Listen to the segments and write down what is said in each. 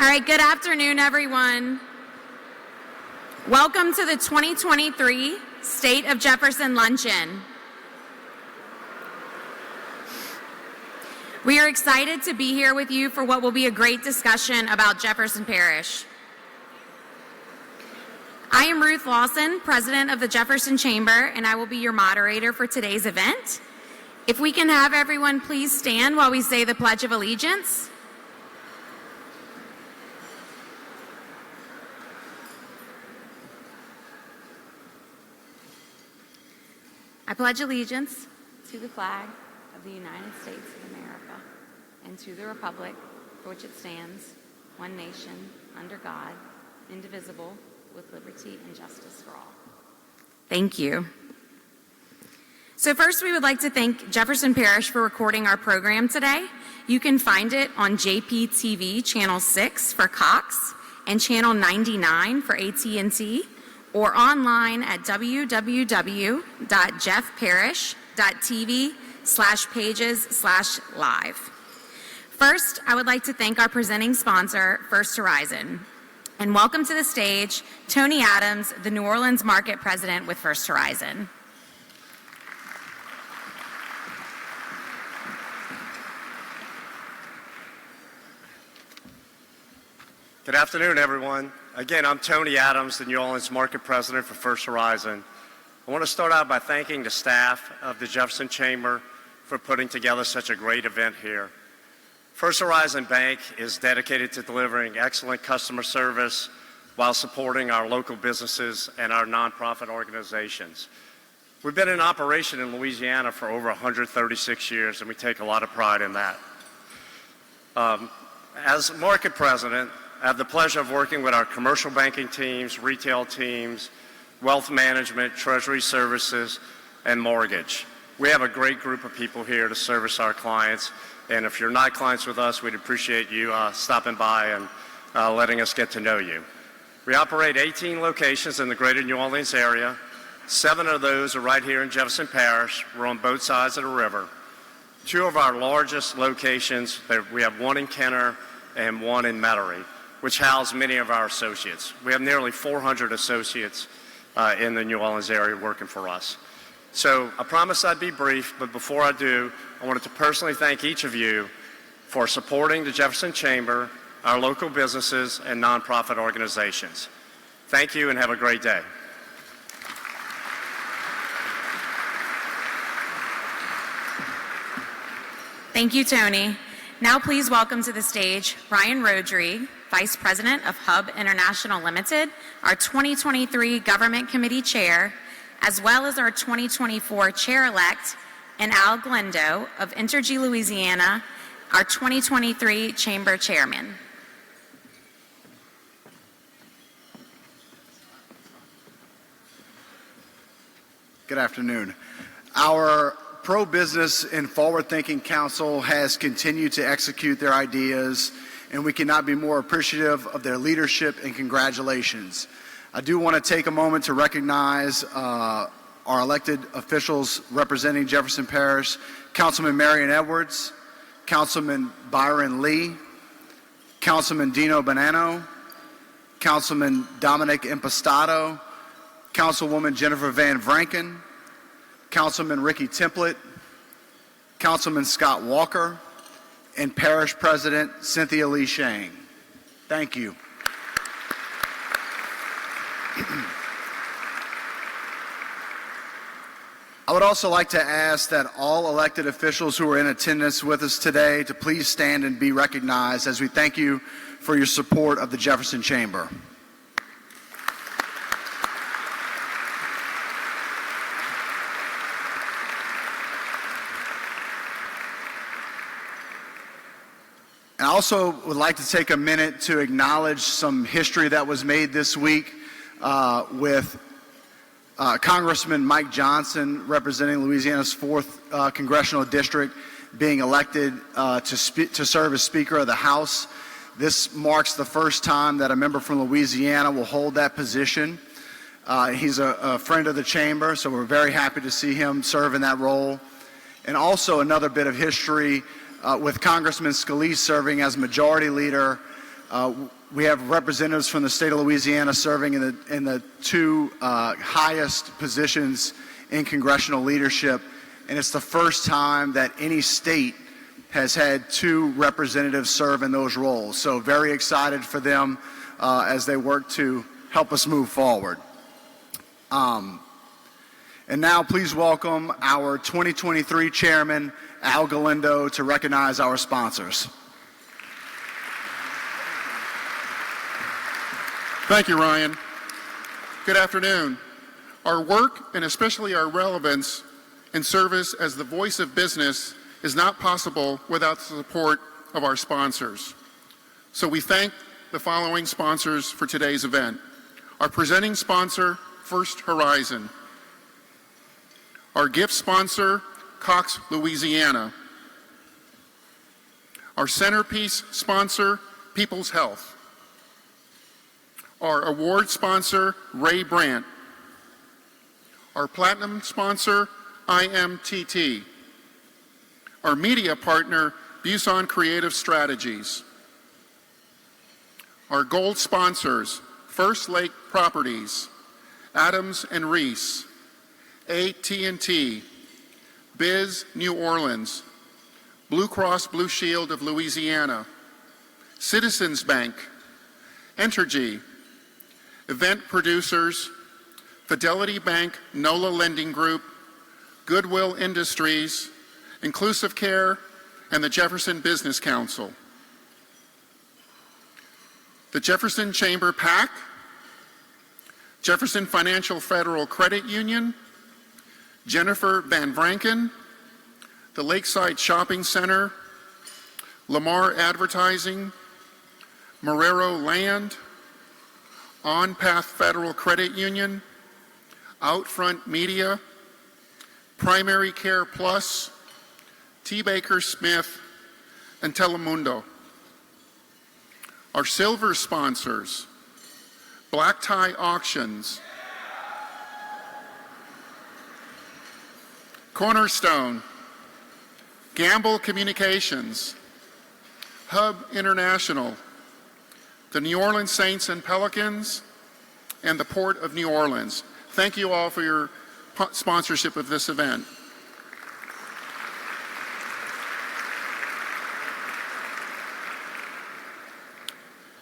All right, good afternoon, everyone. Welcome to the 2023 State of Jefferson Luncheon. We are excited to be here with you for what will be a great discussion about Jefferson Parish. I am Ruth Lawson, President of the Jefferson Chamber, and I will be your moderator for today's event. If we can have everyone please stand while we say the Pledge of Allegiance. I pledge allegiance to the flag of the United States of America and to the republic for which it stands, one nation, under God, indivisible, with liberty and justice for all. Thank you. So first, we would like to thank Jefferson Parish for recording our program today. You can find it on JPTV Channel 6 for Cox and Channel 99 for AT&T, or online at www.jeffparish.tv/pages/live. First, I would like to thank our presenting sponsor, First Horizon, and welcome to the stage Tony Adams, the New Orleans Market President with First Horizon. Good afternoon, everyone. Again, I'm Tony Adams, the New Orleans Market President for First Horizon. I want to start out by thanking the staff of the Jefferson Chamber for putting together such a great event here. First Horizon Bank is dedicated to delivering excellent customer service while supporting our local businesses and our nonprofit organizations. We've been in operation in Louisiana for over 136 years, and we take a lot of pride in that. As Market President, I have the pleasure of working with our commercial banking teams, retail teams, wealth management, treasury services, and mortgage. We have a great group of people here to service our clients, and if you're not clients with us, we'd appreciate you stopping by and letting us get to know you. We operate 18 locations in the greater New Orleans area. 7 of those are right here in Jefferson Parish. We're on both sides of the river. 2 of our largest locations, we have one in Kenner and one in Metairie, which house many of our associates. We have nearly 400 associates in the New Orleans area working for us. So I promised I'd be brief, but before I do, I wanted to personally thank each of you for supporting the Jefferson Chamber, our local businesses, and nonprofit organizations. Thank you and have a great day. Thank you, Tony. Now please welcome to the stage Ryan Rodrigue, Vice President of Hub International Limited, our 2023 Government Committee Chair, as well as our 2024 Chair-elect, and Al Glendo of Entergy Louisiana, our 2023 Chamber Chairman. Good afternoon. Our Pro-Business and Forward-Thinking Council has continued to execute their ideas, and we cannot be more appreciative of their leadership, and congratulations. I do want to take a moment to recognize our elected officials representing Jefferson Parish, Councilman Marion Edwards, Councilman Byron Lee, Councilman Dino Bonanno, Councilman Dominic Impastato, Councilwoman Jennifer Van Vranken, Councilman Ricky Templett, Councilman Scott Walker, and Parish President Cynthia Lee Shang. Thank you. I would also like to ask that all elected officials who are in attendance with us today to please stand and be recognized as we thank you for your support of the Jefferson Chamber. I also would like to take a minute to acknowledge some history that was made this week with Congressman Mike Johnson, representing Louisiana's 4th Congressional District, being elected to serve as Speaker of the House. This marks the first time that a member from Louisiana will hold that position. He's a friend of the Chamber, so we're very happy to see him serve in that role. And also another bit of history with Congressman Scalise serving as Majority Leader We have representatives from the state of Louisiana serving in the two highest positions in congressional leadership, and it's the first time that any state has had two representatives serve in those roles. So very excited for them as they work to help us move forward. And now please welcome our 2023 Chairman, Al Galindo, to recognize our sponsors. Thank you, Ryan. Good afternoon. Our work, and especially our relevance and service as the voice of business, is not possible without the support of our sponsors. So we thank the following sponsors for today's event. Our presenting sponsor, First Horizon. Our gift sponsor, Cox, Louisiana. Our centerpiece sponsor, People's Health. Our award sponsor, Ray Brandt. Our platinum sponsor, IMTT. Our media partner, Busan Creative Strategies. Our gold sponsors, First Lake Properties, Adams and Reese, AT&T, Biz New Orleans, Blue Cross Blue Shield of Louisiana, Citizens Bank, Entergy, event producers, Fidelity Bank, NOLA Lending Group, Goodwill Industries, Inclusive Care, and the Jefferson Business Council. The Jefferson Chamber PAC, Jefferson Financial Federal Credit Union, Jennifer Van Vranken, the Lakeside Shopping Center, Lamar Advertising, Marrero Land, On Path Federal Credit Union, Outfront Media, Primary Care Plus, T. Baker Smith, and Telemundo. Our silver sponsors, Black Tie Auctions, Cornerstone, Gamble Communications, Hub International, the New Orleans Saints and Pelicans, and the Port of New Orleans. Thank you all for your sponsorship of this event.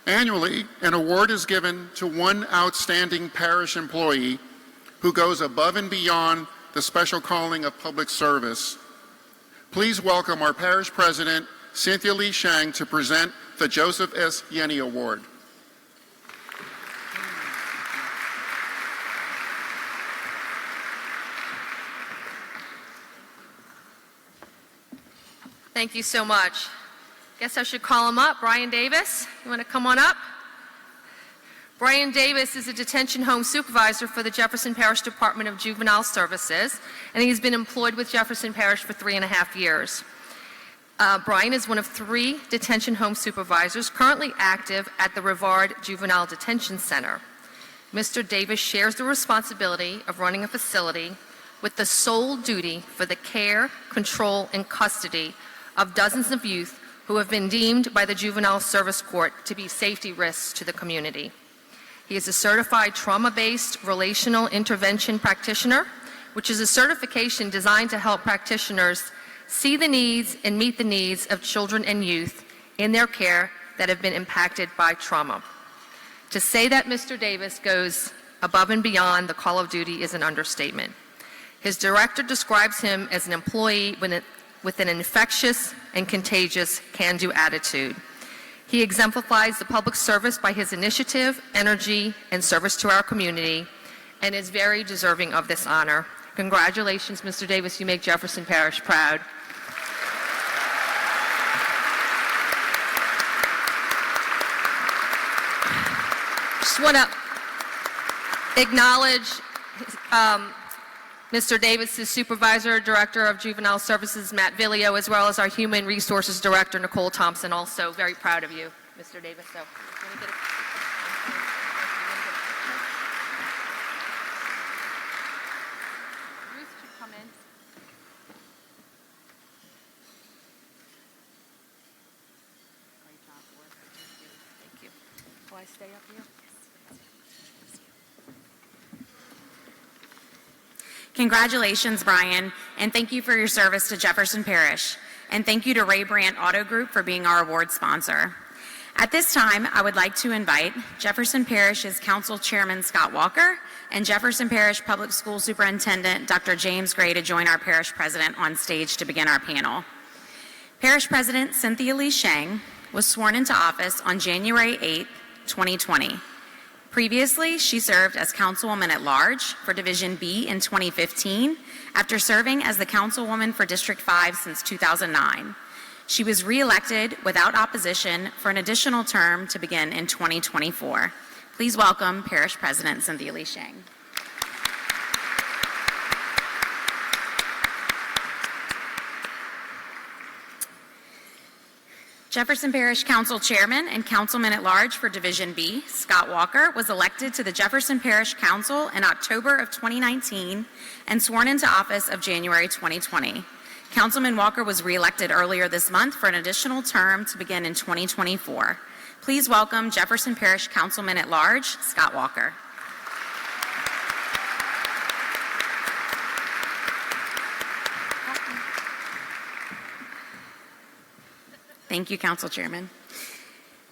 Annually, an award is given to one outstanding parish employee who goes above and beyond the special calling of public service. Please welcome our parish president, Cynthia Lee Shang, to present the Joseph S. Yenny Award. Thank you so much. Guess I should call him up. Brian Davis, you want to come on up? Brian Davis is a detention home supervisor for the Jefferson Parish Department of Juvenile Services, and he's been employed with Jefferson Parish for 3.5 years. Brian is one of 3 detention home supervisors currently active at the Rivard Juvenile Detention Center. Mr. Davis shares the responsibility of running a facility with the sole duty for the care, control, and custody of dozens of youth who have been deemed by the Juvenile Service Court to be safety risks to the community. He is a certified trauma-based relational intervention practitioner, which is a certification designed to help practitioners see the needs and meet the needs of children and youth in their care that have been impacted by trauma. To say that Mr. Davis goes above and beyond the call of duty is an understatement. His director describes him as an employee with an infectious and contagious can-do attitude. He exemplifies the public service by his initiative, energy, and service to our community, and is very deserving of this honor. Congratulations, Mr. Davis. You make Jefferson Parish proud. Just want to acknowledge Mr. Davis's Supervisor, Director of Juvenile Services, Matt Villio, as well as our Human Resources Director, Nicole Thompson. Also very proud of you, Mr. Davis. So, let me get a Bruce, could you come in? Great job, Ward. Thank you. Will I stay up here? Congratulations, Brian, and thank you for your service to Jefferson Parish. And thank you to Ray Brandt Auto Group for being our award sponsor. At this time, I would like to invite Jefferson Parish's Council Chairman Scott Walker and Jefferson Parish Public School Superintendent Dr. James Gray to join our Parish President on stage to begin our panel. Parish President Cynthia Lee Sheng was sworn into office on January 8, 2020. Previously, she served as Councilwoman at Large for Division B in 2015 after serving as the Councilwoman for District 5 since 2009. She was re-elected without opposition for an additional term to begin in 2024. Please welcome Parish President Cynthia Lee Sheng. Jefferson Parish Council Chairman and Councilman at Large for Division B, Scott Walker, was elected to the Jefferson Parish Council in October of 2019 and sworn into office of January 2020. Councilman Walker was re-elected earlier this month for an additional term to begin in 2024. Please welcome Jefferson Parish Councilman at Large, Scott Walker. Thank you, Council Chairman.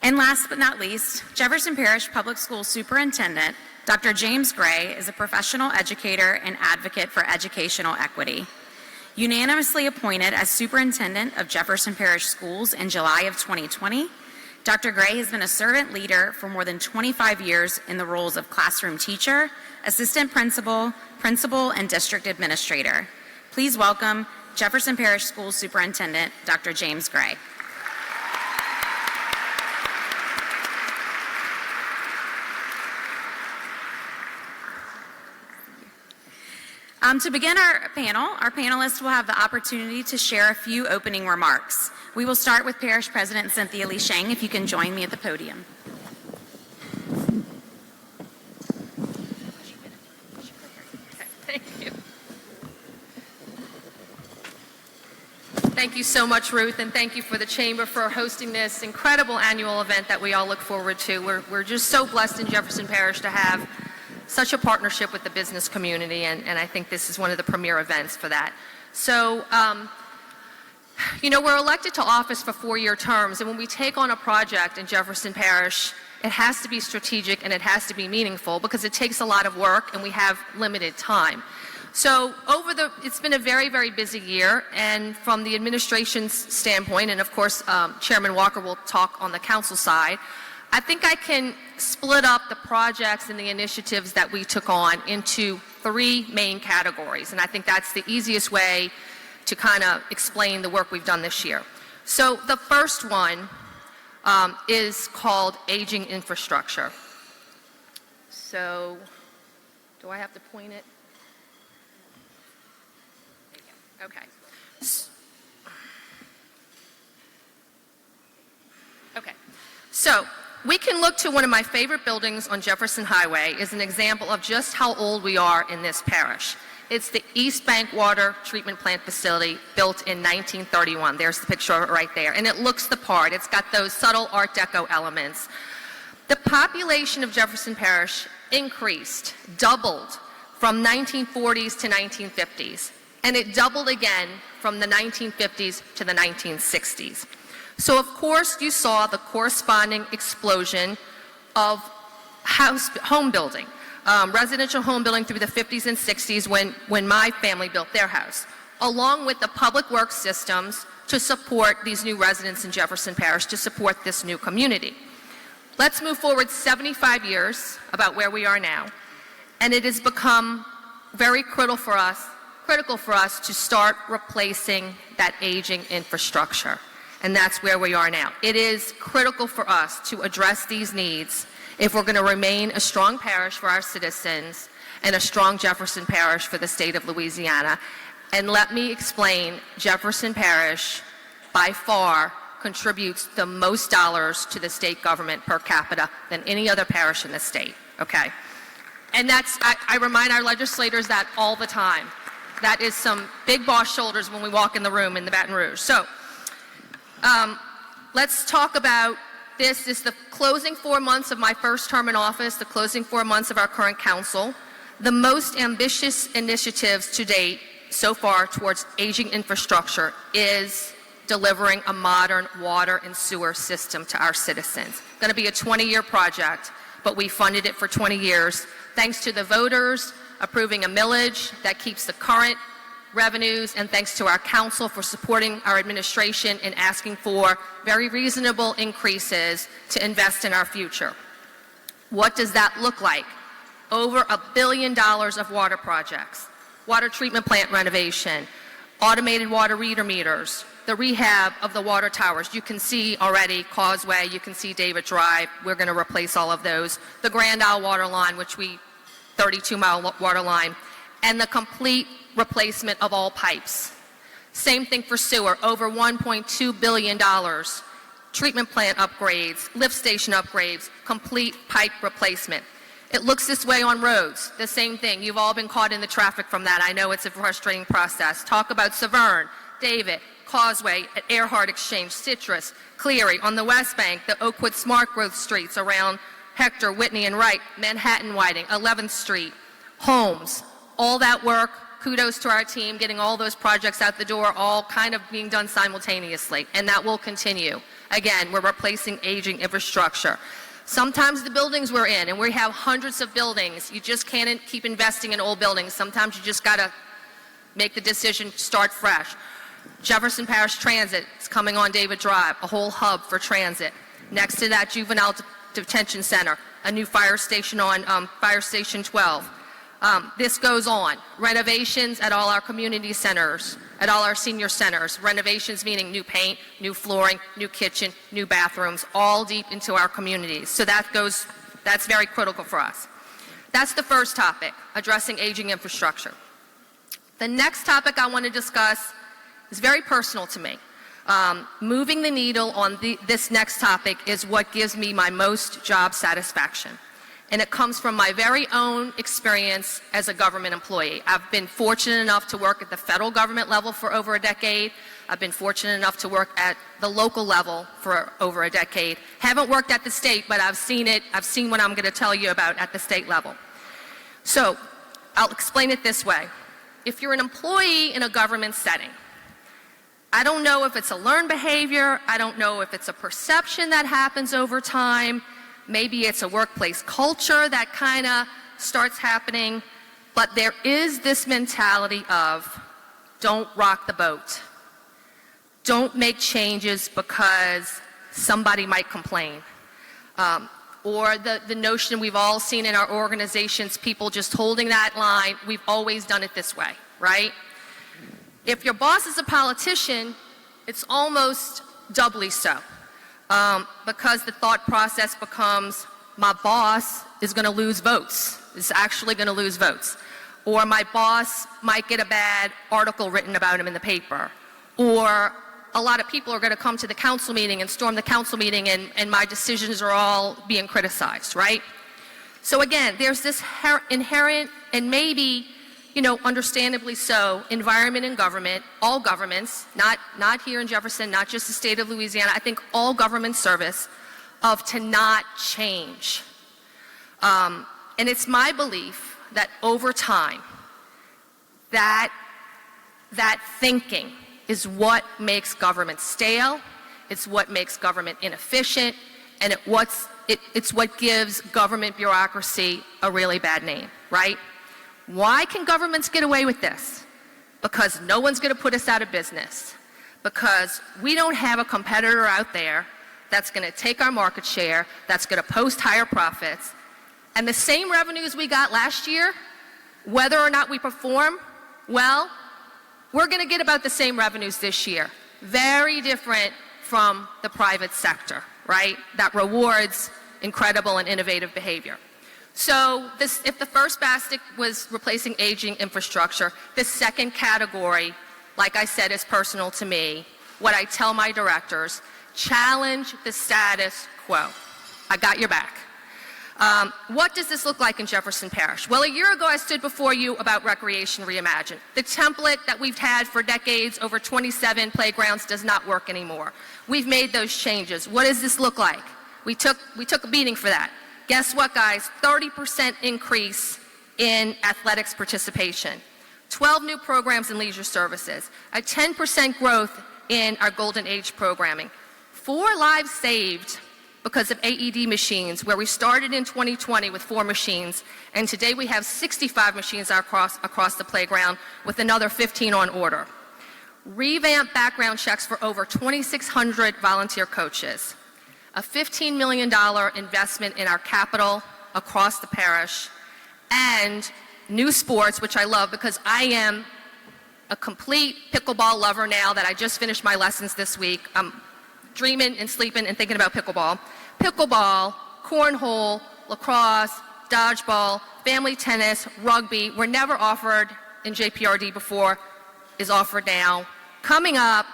And last but not least, Jefferson Parish Public School Superintendent Dr. James Gray is a professional educator and advocate for educational equity. Unanimously appointed as Superintendent of Jefferson Parish Schools in July of 2020, Dr. Gray has been a servant leader for more than 25 years in the roles of classroom teacher, assistant principal, principal, and district administrator. Please welcome Jefferson Parish Schools Superintendent Dr. James Gray. To begin our panel, our panelists will have the opportunity to share a few opening remarks. We will start with Parish President Cynthia Lee Sheng, if you can join me at the podium. Thank you. Thank you so much, Ruth, and thank you for the Chamber for hosting this incredible annual event that we all look forward to. We're just so blessed in Jefferson Parish to have such a partnership with the business community, and I think this is one of the premier events for that. So, we're elected to office for 4-year terms, and when we take on a project in Jefferson Parish, it has to be strategic and it has to be meaningful because it takes a lot of work and we have limited time. So it's been a very, very busy year, and from the administration's standpoint, and of course Chairman Walker will talk on the council side, I think I can split up the projects and the initiatives that we took on into 3 main categories, and I think that's the easiest way to kind of explain the work we've done this year. So the first one is called aging infrastructure. So, do I have to point it? Okay. Okay. So, we can look to one of my favorite buildings on Jefferson Highway as an example of just how old we are in this parish. It's the East Bank Water Treatment Plant Facility built in 1931. There's the picture of it right there. And it looks the part. It's got those subtle Art Deco elements. The population of Jefferson Parish increased, doubled from 1940s to 1950s. And it doubled again from the 1950s to the 1960s. So, of course, you saw the corresponding explosion of home building, residential home building through the 50s and 60s when my family built their house, along with the public works systems to support these new residents in Jefferson Parish, to support this new community. Let's move forward 75 years about where we are now, and it has become very critical for us to start replacing that aging infrastructure. And that's where we are now. It is critical for us to address these needs if we're going to remain a strong parish for our citizens and a strong Jefferson Parish for the state of Louisiana. And let me explain, Jefferson Parish by far contributes the most dollars to the state government per capita than any other parish in the state, okay? And I remind our legislators that all the time. That is some big boss shoulders when we walk in the room in the Baton Rouge. So, let's talk about This is the closing 4 months of my first term in office, the closing 4 months of our current council. The most ambitious initiatives to date so far towards aging infrastructure is delivering a modern water and sewer system to our citizens. It's going to be a 20-year project, but we funded it for 20 years thanks to the voters approving a millage that keeps the current revenues, and thanks to our council for supporting our administration and asking for very reasonable increases to invest in our future. What does that look like? Over $1 billion of water projects, water treatment plant renovation, automated water reader meters, the rehab of the water towers. You can see already Causeway, you can see David Drive. We're going to replace all of those. The Grand Isle water line, 32-mile water line, and the complete replacement of all pipes. Same thing for sewer, over $1.2 billion. Treatment plant upgrades, lift station upgrades, complete pipe replacement. It looks this way on roads, the same thing. You've all been caught in the traffic from that. I know it's a frustrating process. Talk about Severn, David, Causeway, at Earhart Exchange, Citrus, Cleary, on the West Bank, the Oakwood Smart Growth Streets around Hector, Whitney, and Wright, Manhattan Whiting, 11th Street, Holmes, all that work. Kudos to our team getting all those projects out the door, all kind of being done simultaneously, and that will continue. Again, we're replacing aging infrastructure. Sometimes the buildings we're in, and we have hundreds of buildings, you just can't keep investing in old buildings. Sometimes you just got to make the decision, start fresh. Jefferson Parish Transit is coming on David Drive, a whole hub for transit. Next to that, Juvenile Detention Center, a new fire station on Fire Station 12. This goes on. Renovations at all our community centers, at all our senior centers. Renovations meaning new paint, new flooring, new kitchen, new bathrooms, all deep into our communities. So that's very critical for us. That's the first topic, addressing aging infrastructure. The next topic I want to discuss is very personal to me. Moving the needle on this next topic is what gives me my most job satisfaction. And it comes from my very own experience as a government employee. I've been fortunate enough to work at the federal government level for over a decade. I've been fortunate enough to work at the local level for over a decade. Haven't worked at the state, but I've seen it. I've seen what I'm going to tell you about at the state level. So I'll explain it this way. If you're an employee in a government setting, I don't know if it's a learned behavior. I don't know if it's a perception that happens over time. Maybe it's a workplace culture that kind of starts happening, but there is this mentality of don't rock the boat. Don't make changes because somebody might complain. Or the notion we've all seen in our organizations, people just holding that line, we've always done it this way, right? If your boss is a politician, it's almost doubly so. Because the thought process becomes, my boss is going to lose votes, is actually going to lose votes. Or my boss might get a bad article written about him in the paper. Or a lot of people are going to come to the council meeting and storm the council meeting and my decisions are all being criticized, right? So again, there's this inherent and maybe, understandably so, environment in government, all governments, not here in Jefferson, not just the state of Louisiana, I think all government service, of to not change. And it's my belief that over time, that thinking is what makes government stale, it's what makes government inefficient, and it's what gives government bureaucracy a really bad name, right? Why can governments get away with this? Because no one's going to put us out of business. Because we don't have a competitor out there that's going to take our market share, that's going to post higher profits. And the same revenues we got last year, whether or not we perform well, we're going to get about the same revenues this year. Very different from the private sector, right? That rewards incredible and innovative behavior. So if the first basket was replacing aging infrastructure, the second category, like I said, is personal to me. What I tell my directors, challenge the status quo. I got your back. What does this look like in Jefferson Parish? Well, a year ago I stood before you about Recreation Reimagined. The template that we've had for decades, over 27 playgrounds, does not work anymore. We've made those changes. What does this look like? We took a beating for that. Guess what, guys? 30% increase in athletics participation, 12 new programs in leisure services, a 10% growth in our Golden Age programming, 4 lives saved because of AED machines, where we started in 2020 with 4 machines, and today we have 65 machines across the playground with another 15 on order. Revamped background checks for over 2,600 volunteer coaches, a $15 million investment in our capital across the parish, and new sports, which I love because I am a complete pickleball lover now that I just finished my lessons this week. I'm dreaming and sleeping and thinking about pickleball. Pickleball, cornhole, lacrosse, dodgeball, family tennis, rugby were never offered in JPRD before, is offered now. Coming up,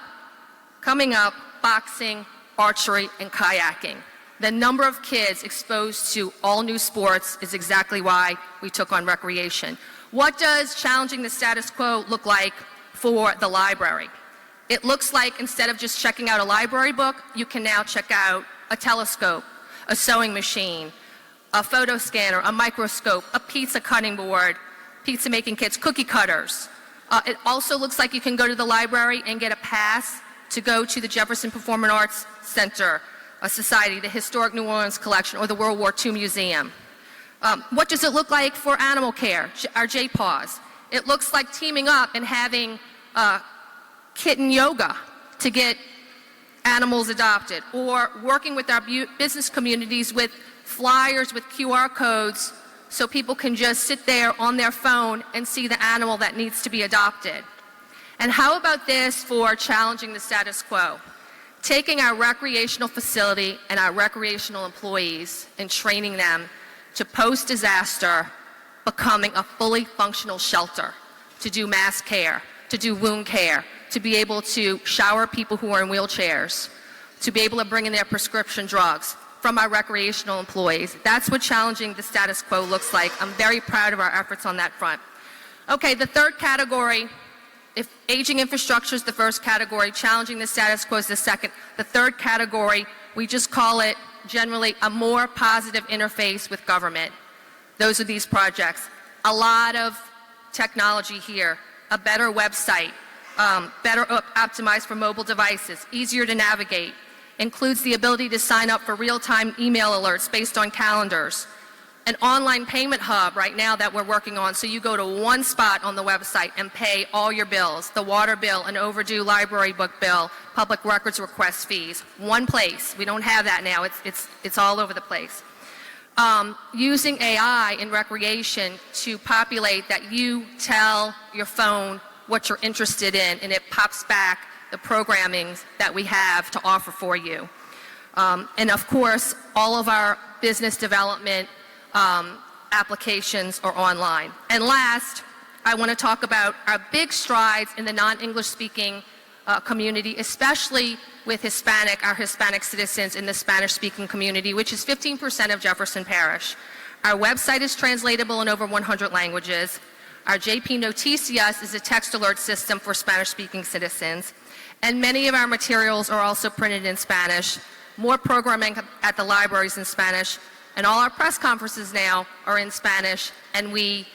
boxing, archery, and kayaking. The number of kids exposed to all new sports is exactly why we took on recreation. What does challenging the status quo look like for the library? It looks like instead of just checking out a library book, you can now check out a telescope, a sewing machine, a photo scanner, a microscope, a pizza cutting board, pizza making kits, cookie cutters. It also looks like you can go to the library and get a pass to go to the Jefferson Performing Arts Center, a society, the Historic New Orleans Collection, or the World War II Museum. What does it look like for animal care, our JPAWs? It looks like teaming up and having kitten yoga to get animals adopted, or working with our business communities with flyers with QR codes so people can just sit there on their phone and see the animal that needs to be adopted. And how about this for challenging the status quo? Taking our recreational facility and our recreational employees and training them to post-disaster becoming a fully functional shelter, to do mass care, to do wound care, to be able to shower people who are in wheelchairs, to be able to bring in their prescription drugs from our recreational employees. That's what challenging the status quo looks like. I'm very proud of our efforts on that front. Okay, the third category, if aging infrastructure is the first category, challenging the status quo is the second. The third category, we just call it generally a more positive interface with government. Those are these projects. A lot of technology here, a better website, better optimized for mobile devices, easier to navigate, includes the ability to sign up for real-time email alerts based on calendars, an online payment hub right now that we're working on, so you go to one spot on the website and pay all your bills, the water bill, an overdue library book bill, public records request fees, one place. We don't have that now. It's all over the place. Using AI in recreation to populate that you tell your phone what you're interested in, and it pops back the programming that we have to offer for you. And of course, all of our business development applications are online. And last, I want to talk about our big strides in the non-English speaking community, especially with our Hispanic citizens in the Spanish speaking community, which is 15% of Jefferson Parish. Our website is translatable in over 100 languages. Our JP Noticias is a text alert system for Spanish speaking citizens. And many of our materials are also printed in Spanish. More programming at the libraries in Spanish. And all our press conferences now are in Spanish, and we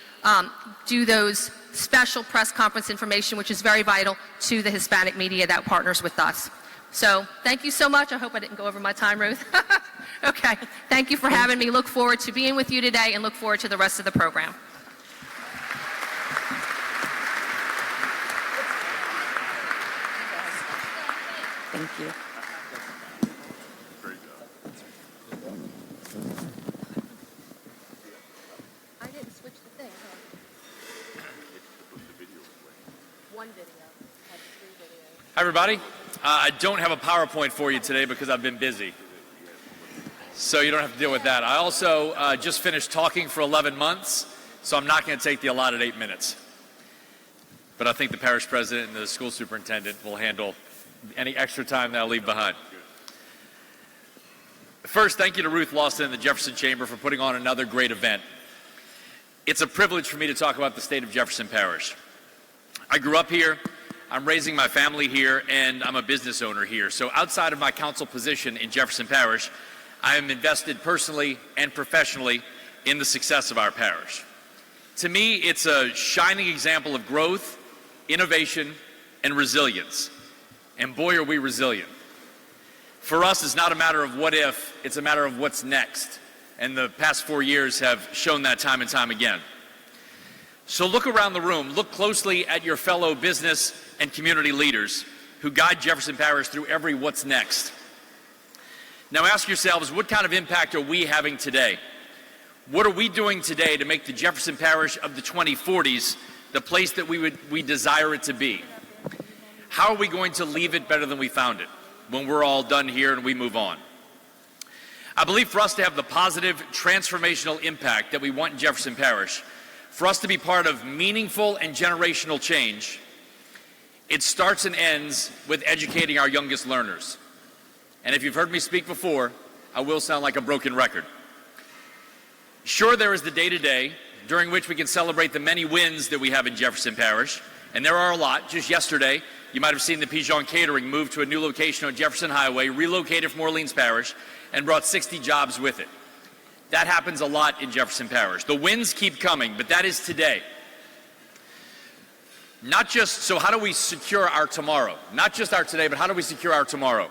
do those special press conference information, which is very vital to the Hispanic media that partners with us. So thank you so much. I hope I didn't go over my time, Ruth. Okay, thank you for having me. Look forward to being with you today and look forward to the rest of the program. Thank you. I didn't switch the thing, One video. Had 3 videos. Hi, everybody. I don't have a PowerPoint for you today because I've been busy. So you don't have to deal with that. I also just finished talking for 11 months, so I'm not going to take the allotted 8 minutes. But I think the parish president and the school superintendent will handle any extra time that I'll leave behind. First, thank you to Ruth Lawson and the Jefferson Chamber for putting on another great event. It's a privilege for me to talk about the state of Jefferson Parish. I grew up here, I'm raising my family here, and I'm a business owner here. So outside of my council position in Jefferson Parish, I am invested personally and professionally in the success of our parish. To me, it's a shining example of growth, innovation, and resilience. And boy, are we resilient. For us, it's not a matter of what if, it's a matter of what's next. And the past 4 years have shown that time and time again. So look around the room, look closely at your fellow business and community leaders who guide Jefferson Parish through every what's next. Now ask yourselves, what kind of impact are we having today? What are we doing today to make the Jefferson Parish of the 2040s the place that we desire it to be? How are we going to leave it better than we found it when we're all done here and we move on? I believe for us to have the positive, transformational impact that we want in Jefferson Parish, for us to be part of meaningful and generational change, it starts and ends with educating our youngest learners. And if you've heard me speak before, I will sound like a broken record. Sure, there is the day-to-day during which we can celebrate the many wins that we have in Jefferson Parish, and there are a lot. Just yesterday, you might have seen the Pigeon Catering move to a new location on Jefferson Highway, relocated from Orleans Parish, and brought 60 jobs with it. That happens a lot in Jefferson Parish. The wins keep coming, but that is today. So how do we secure our tomorrow? Not just our today, but how do we secure our tomorrow?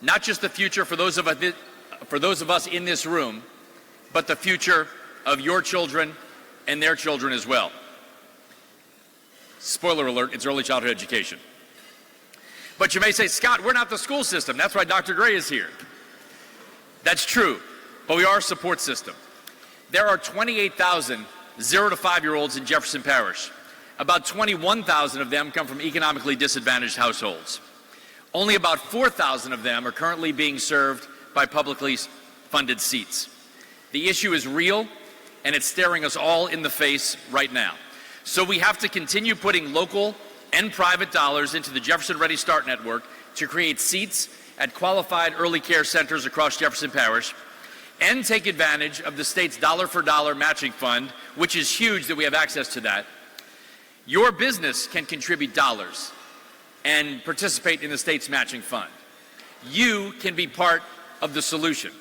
Not just the future for those of us in this room, but the future of your children and their children as well. Spoiler alert, it's early childhood education. But you may say, Scott, we're not the school system. That's why Dr. Gray is here. That's true, but we are a support system. There are 28,000 0 to 5-year-olds in Jefferson Parish. About 21,000 of them come from economically disadvantaged households. Only about 4,000 of them are currently being served by publicly funded seats. The issue is real, and it's staring us all in the face right now. So we have to continue putting local and private dollars into the Jefferson Ready Start Network to create seats at qualified early care centers across Jefferson Parish, and take advantage of the state's dollar-for-dollar matching fund, which is huge that we have access to that. Your business can contribute dollars and participate in the state's matching fund. You can be part of the solution.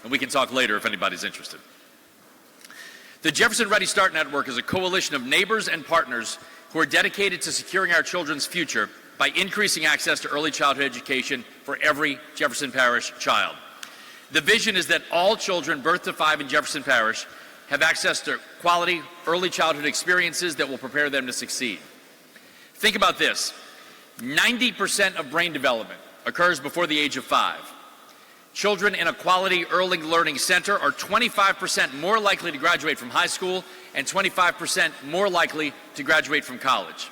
And we can talk later if anybody's interested. The Jefferson Ready Start Network is a coalition of neighbors and partners who are dedicated to securing our children's future by increasing access to early childhood education for every Jefferson Parish child. The vision is that all children birth to 5 in Jefferson Parish have access to quality early childhood experiences that will prepare them to succeed. Think about this. 90% of brain development occurs before the age of 5. Children in a quality early learning center are 25% more likely to graduate from high school and 25% more likely to graduate from college.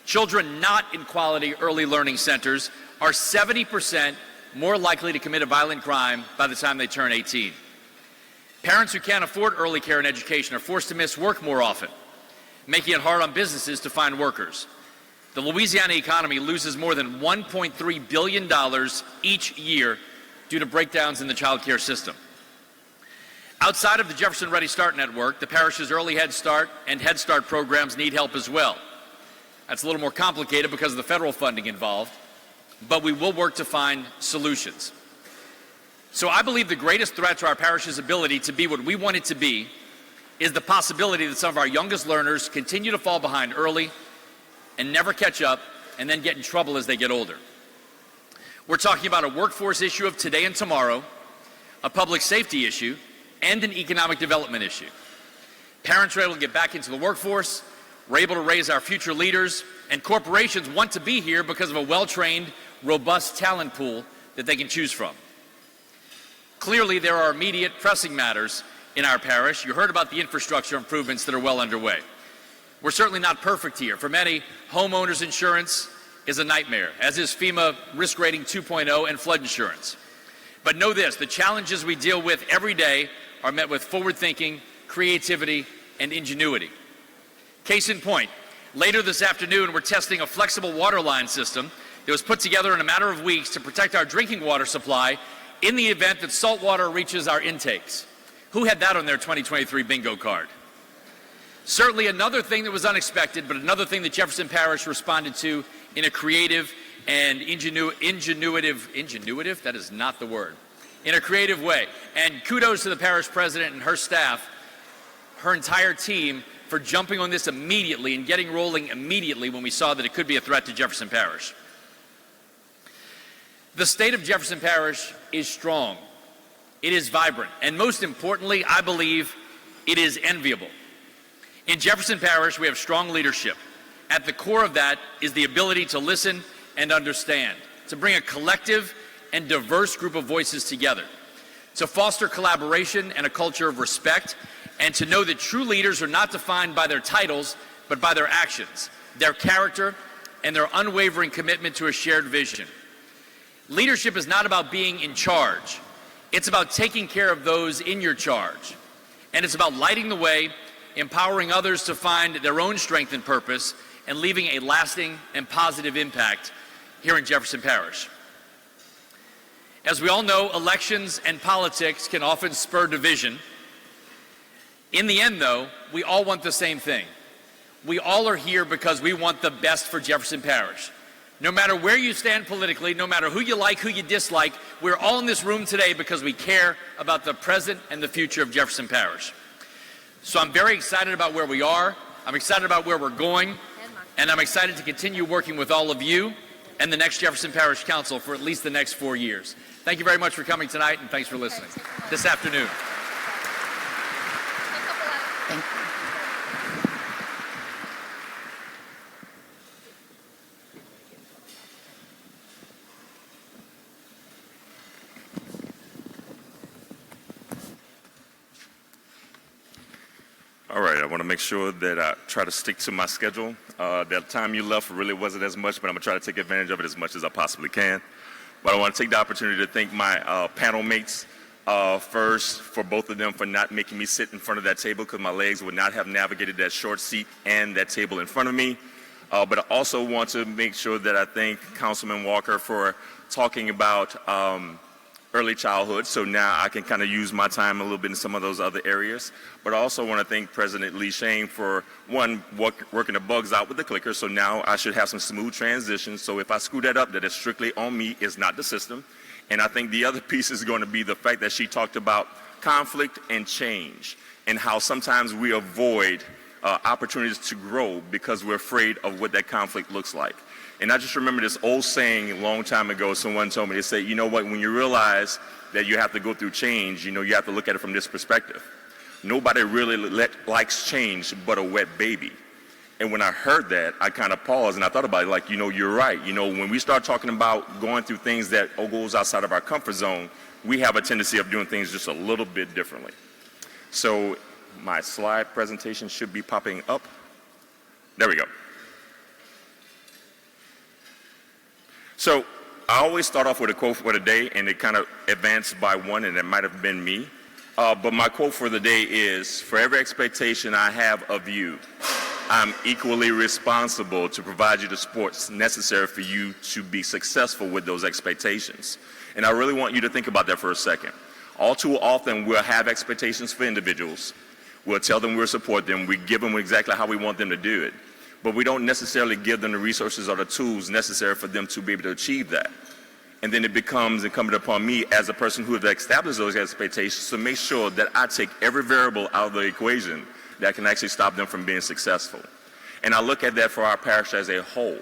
Children not in quality early learning centers are 70% more likely to commit a violent crime by the time they turn 18. Parents who can't afford early care and education are forced to miss work more often, making it hard on businesses to find workers. The Louisiana economy loses more than $1.3 billion each year due to breakdowns in the child care system. Outside of the Jefferson Ready Start Network, the parish's Early Head Start and Head Start programs need help as well. That's a little more complicated because of the federal funding involved, but we will work to find solutions. So I believe the greatest threat to our parish's ability to be what we want it to be is the possibility that some of our youngest learners continue to fall behind early and never catch up and then get in trouble as they get older. We're talking about a workforce issue of today and tomorrow, a public safety issue, and an economic development issue. Parents are able to get back into the workforce, we're able to raise our future leaders, and corporations want to be here because of a well-trained, robust talent pool that they can choose from. Clearly, there are immediate pressing matters in our parish. You heard about the infrastructure improvements that are well underway. We're certainly not perfect here. For many, homeowners insurance is a nightmare, as is FEMA Risk Rating 2.0 and flood insurance. But know this, the challenges we deal with every day are met with forward thinking, creativity, and ingenuity. Case in point, later this afternoon, we're testing a flexible water line system that was put together in a matter of weeks to protect our drinking water supply in the event that salt water reaches our intakes. Who had that on their 2023 bingo card? Certainly another thing that was unexpected, but another thing that Jefferson Parish responded to in a creative and ingenuitive, that is not the word, in a creative way. And kudos to the parish president and her staff, her entire team, for jumping on this immediately and getting rolling immediately when we saw that it could be a threat to Jefferson Parish. The state of Jefferson Parish is strong. It is vibrant. And most importantly, I believe it is enviable. In Jefferson Parish, we have strong leadership. At the core of that is the ability to listen and understand, to bring a collective and diverse group of voices together, to foster collaboration and a culture of respect, and to know that true leaders are not defined by their titles, but by their actions, their character, and their unwavering commitment to a shared vision. Leadership is not about being in charge. It's about taking care of those in your charge. And it's about lighting the way, empowering others to find their own strength and purpose, and leaving a lasting and positive impact here in Jefferson Parish. As we all know, elections and politics can often spur division. In the end, though, we all want the same thing. We all are here because we want the best for Jefferson Parish. No matter where you stand politically, no matter who you like, who you dislike, we're all in this room today because we care about the present and the future of Jefferson Parish. So I'm very excited about where we are. I'm excited about where we're going. And I'm excited to continue working with all of you and the next Jefferson Parish Council for at least the next 4 years. Thank you very much for coming tonight, and thanks for listening this afternoon. Thank you. All right, I want to make sure that I try to stick to my schedule. That time you left really wasn't as much, but I'm going to try to take advantage of it as much as I possibly can. But I want to take the opportunity to thank my panel mates first, for both of them for not making me sit in front of that table, because my legs would not have navigated that short seat and that table in front of me. But I also want to make sure that I thank Councilman Walker for talking about early childhood, so now I can kind of use my time a little bit in some of those other areas. But I also want to thank President Lee Shane for, one, working the bugs out with the clicker, so now I should have some smooth transitions. So if I screw that up, that is strictly on me, it's not the system. And I think the other piece is going to be the fact that she talked about conflict and change, and how sometimes we avoid opportunities to grow because we're afraid of what that conflict looks like. And I just remember this old saying a long time ago. Someone told me, they say, you know what, when you realize that you have to go through change, you know, you have to look at it from this perspective. Nobody really likes change but a wet baby. And when I heard that, I kind of paused and I thought about it, like, you know, you're right. You know, when we start talking about going through things that goes outside of our comfort zone, we have a tendency of doing things just a little bit differently. So my slide presentation should be popping up. There we go. So I always start off with a quote for the day, and it kind of advanced by one, and it might have been me. But my quote for the day is, for every expectation I have of you, I'm equally responsible to provide you the supports necessary for you to be successful with those expectations. And I really want you to think about that for a second. All too often, we'll have expectations for individuals. We'll tell them we'll support them. We give them exactly how we want them to do it. But we don't necessarily give them the resources or the tools necessary for them to be able to achieve that. And then it becomes incumbent upon me as a person who has established those expectations to make sure that I take every variable out of the equation that can actually stop them from being successful. And I look at that for our parish as a whole.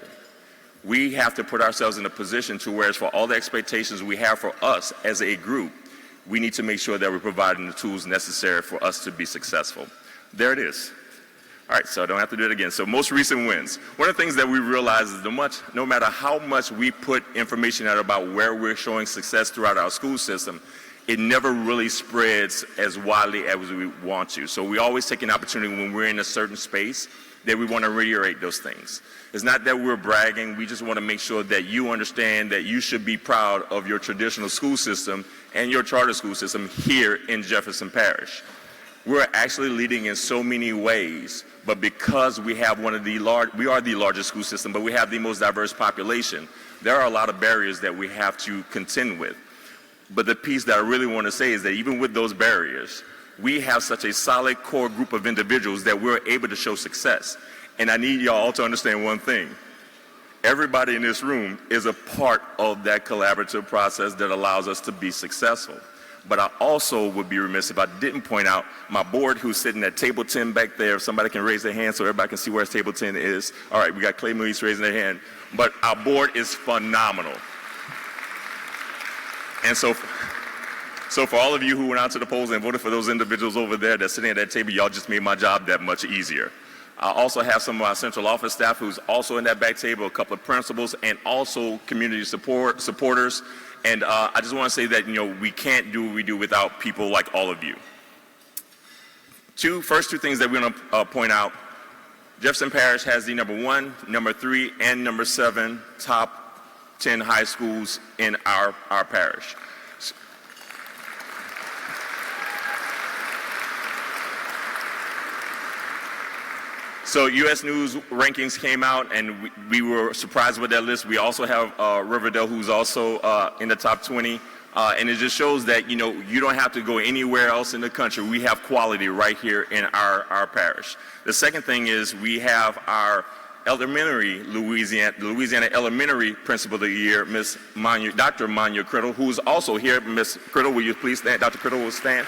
We have to put ourselves in a position to where, for all the expectations we have for us as a group, we need to make sure that we're providing the tools necessary for us to be successful. There it is. All right, so I don't have to do it again. So most recent wins. One of the things that we realize is no matter how much we put information out about where we're showing success throughout our school system, it never really spreads as widely as we want to. So we always take an opportunity when we're in a certain space that we want to reiterate those things. It's not that we're bragging. We just want to make sure that you understand that you should be proud of your traditional school system and your charter school system here in Jefferson Parish. We're actually leading in so many ways, but because we have we are the largest school system, but we have the most diverse population, there are a lot of barriers that we have to contend with. But the piece that I really want to say is that even with those barriers, we have such a solid core group of individuals that we're able to show success. And I need y'all to understand one thing. everybody in this room is a part of that collaborative process that allows us to be successful. But I also would be remiss if I didn't point out my board who's sitting at table 10 back there. If somebody can raise their hand so everybody can see where table 10 is. All right, we got Clay Moise raising their hand. But our board is phenomenal. And so for all of you who went out to the polls and voted for those individuals over there that's sitting at that table, y'all just made my job that much easier. I also have some of our central office staff who's also in that back table, a couple of principals, and also community supporters. And I just want to say that, we can't do what we do without people like all of you. First two things that we're going to point out. Jefferson Parish has the number 1, number 3, and number 7 top 10 high schools in our parish. So U.S. News rankings came out, and we were surprised with that list. We also have Riverdale, who's also in the top 20. And it just shows that, you don't have to go anywhere else in the country. We have quality right here in our parish. The second thing is we have our Louisiana Elementary Principal of the Year, Dr. Manya Criddle, who's also here. Ms. Criddle, will you please stand? Dr. Criddle will stand.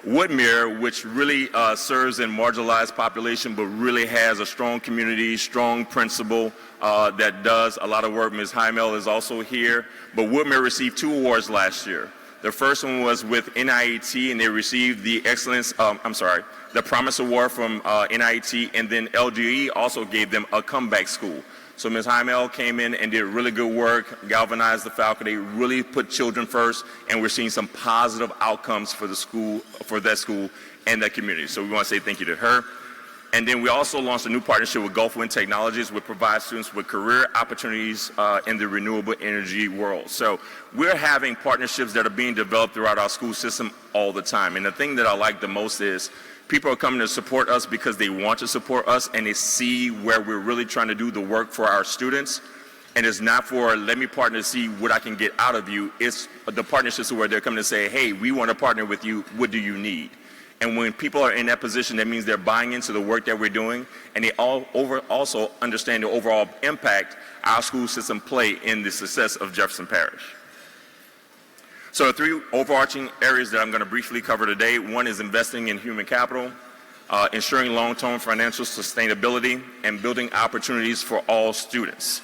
Woodmere, which really serves in marginalized population, but really has a strong community, strong principal that does a lot of work. Ms. Heimel is also here. But Woodmere received 2 awards last year. The first one was with NIET, and they received the the Promise Award from NIET, and then LGE also gave them a comeback school. So Ms. Heimel came in and did really good work, galvanized the faculty, really put children first, and we're seeing some positive outcomes for the school, for that school and that community. So we want to say thank you to her. And then we also launched a new partnership with Gulf Wind Technologies, which provides students with career opportunities in the renewable energy world. So we're having partnerships that are being developed throughout our school system all the time. And the thing that I like the most is people are coming to support us because they want to support us and they see where we're really trying to do the work for our students. And it's not for, let me partner to see what I can get out of you. It's the partnerships where they're coming to say, hey, we want to partner with you. What do you need? And when people are in that position, that means they're buying into the work that we're doing, and they also understand the overall impact our school system play in the success of Jefferson Parish. So the 3 overarching areas that I'm going to briefly cover today. One is investing in human capital, ensuring long-term financial sustainability, and building opportunities for all students.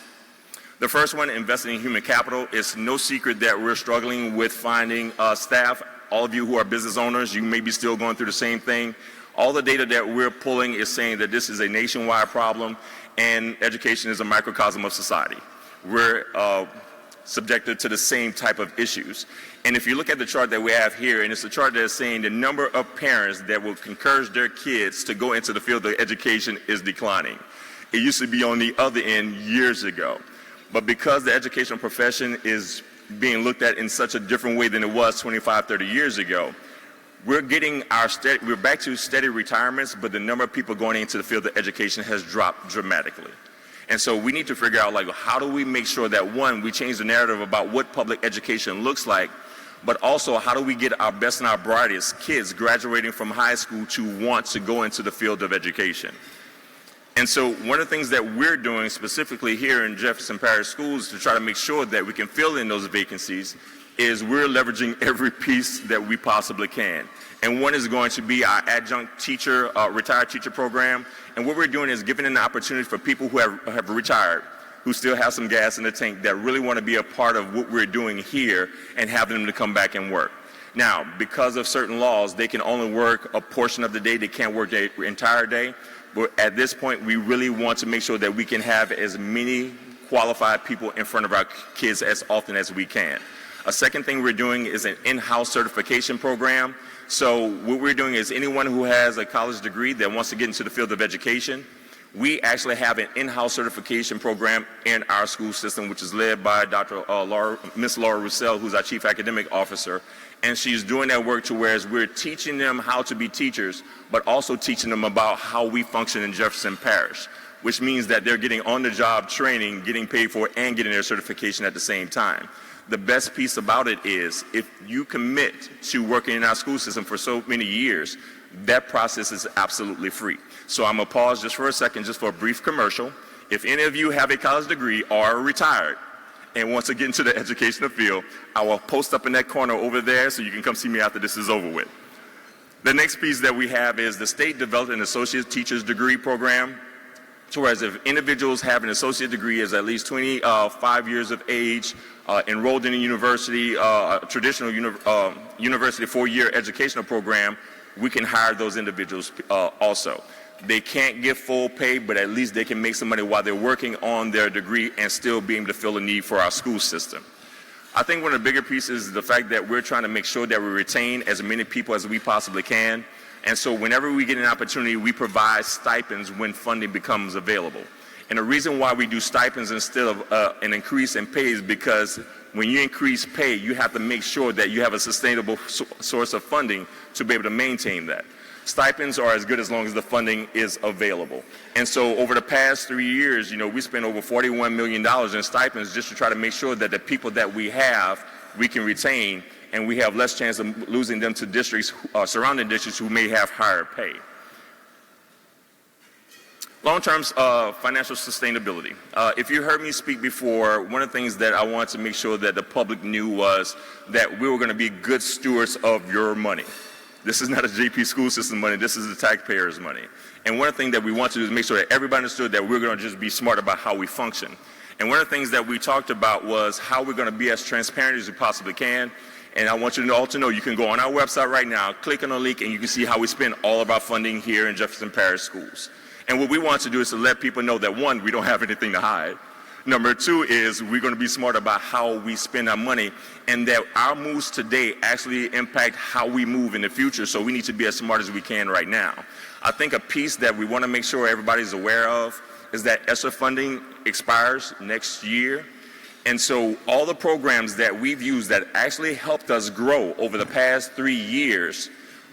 The first one, investing in human capital. It's no secret that we're struggling with finding staff. All of you who are business owners, you may be still going through the same thing. All the data that we're pulling is saying that this is a nationwide problem, and education is a microcosm of society. We're subjected to the same type of issues. And if you look at the chart that we have here, and it's a chart that is saying the number of parents that will encourage their kids to go into the field of education is declining. It used to be on the other end years ago. But because the educational profession is being looked at in such a different way than it was 25, 30 years ago, we're back to steady retirements, but the number of people going into the field of education has dropped dramatically. And so we need to figure out, how do we make sure that, one, we change the narrative about what public education looks like, but also how do we get our best and our brightest kids graduating from high school to want to go into the field of education. And so one of the things that we're doing specifically here in Jefferson Parish Schools to try to make sure that we can fill in those vacancies is we're leveraging every piece that we possibly can. And one is going to be our adjunct teacher, retired teacher program. And what we're doing is giving an opportunity for people who have retired, who still have some gas in the tank, that really want to be a part of what we're doing here and have them to come back and work. Now, because of certain laws, they can only work a portion of the day. They can't work the entire day. But at this point, we really want to make sure that we can have as many qualified people in front of our kids as often as we can. A second thing we're doing is an in-house certification program. So what we're doing is anyone who has a college degree that wants to get into the field of education, we actually have an in-house certification program in our school system, which is led by Miss Laura Roussel, who's our Chief Academic Officer. And she's doing that work to whereas we're teaching them how to be teachers, but also teaching them about how we function in Jefferson Parish. which means that they're getting on-the-job training, getting paid for, and getting their certification at the same time. The best piece about it is if you commit to working in our school system for so many years, that process is absolutely free. So I'm going to pause just for a second, just for a brief commercial. If any of you have a college degree or are retired and want to get into the educational field, I will post up in that corner over there so you can come see me after this is over with. The next piece that we have is the state developed an associate teacher's degree program. So whereas if individuals have an associate degree as at least 25 years of age, enrolled in a university, traditional university 4-year educational program, we can hire those individuals also. They can't get full pay, but at least they can make some money while they're working on their degree and still be able to fill a need for our school system. I think one of the bigger pieces is the fact that we're trying to make sure that we retain as many people as we possibly can. And so whenever we get an opportunity, we provide stipends when funding becomes available. And the reason why we do stipends instead of an increase in pay is because when you increase pay, you have to make sure that you have a sustainable source of funding to be able to maintain that. Stipends are as good as long as the funding is available. And so over the past 3 years, we spent over $41 million in stipends just to try to make sure that the people that we have, we can retain, and we have less chance of losing them to districts, surrounding districts who may have higher pay. Long-term financial sustainability. If you heard me speak before, one of the things that I wanted to make sure that the public knew was that we were going to be good stewards of your money. This is not a JP school system money, this is the taxpayers' money. And one of the things that we want to do is make sure that everybody understood that we're going to just be smart about how we function. And one of the things that we talked about was how we're going to be as transparent as we possibly can. And I want you all to know you can go on our website right now, click on the link, and you can see how we spend all of our funding here in Jefferson Parish Schools. And what we want to do is to let people know that, one, we don't have anything to hide. Number two is we're going to be smart about how we spend our money, and that our moves today actually impact how we move in the future, so we need to be as smart as we can right now. I think a piece that we want to make sure everybody's aware of is that ESSER funding expires next year. And so all the programs that we've used that actually helped us grow over the past 3 years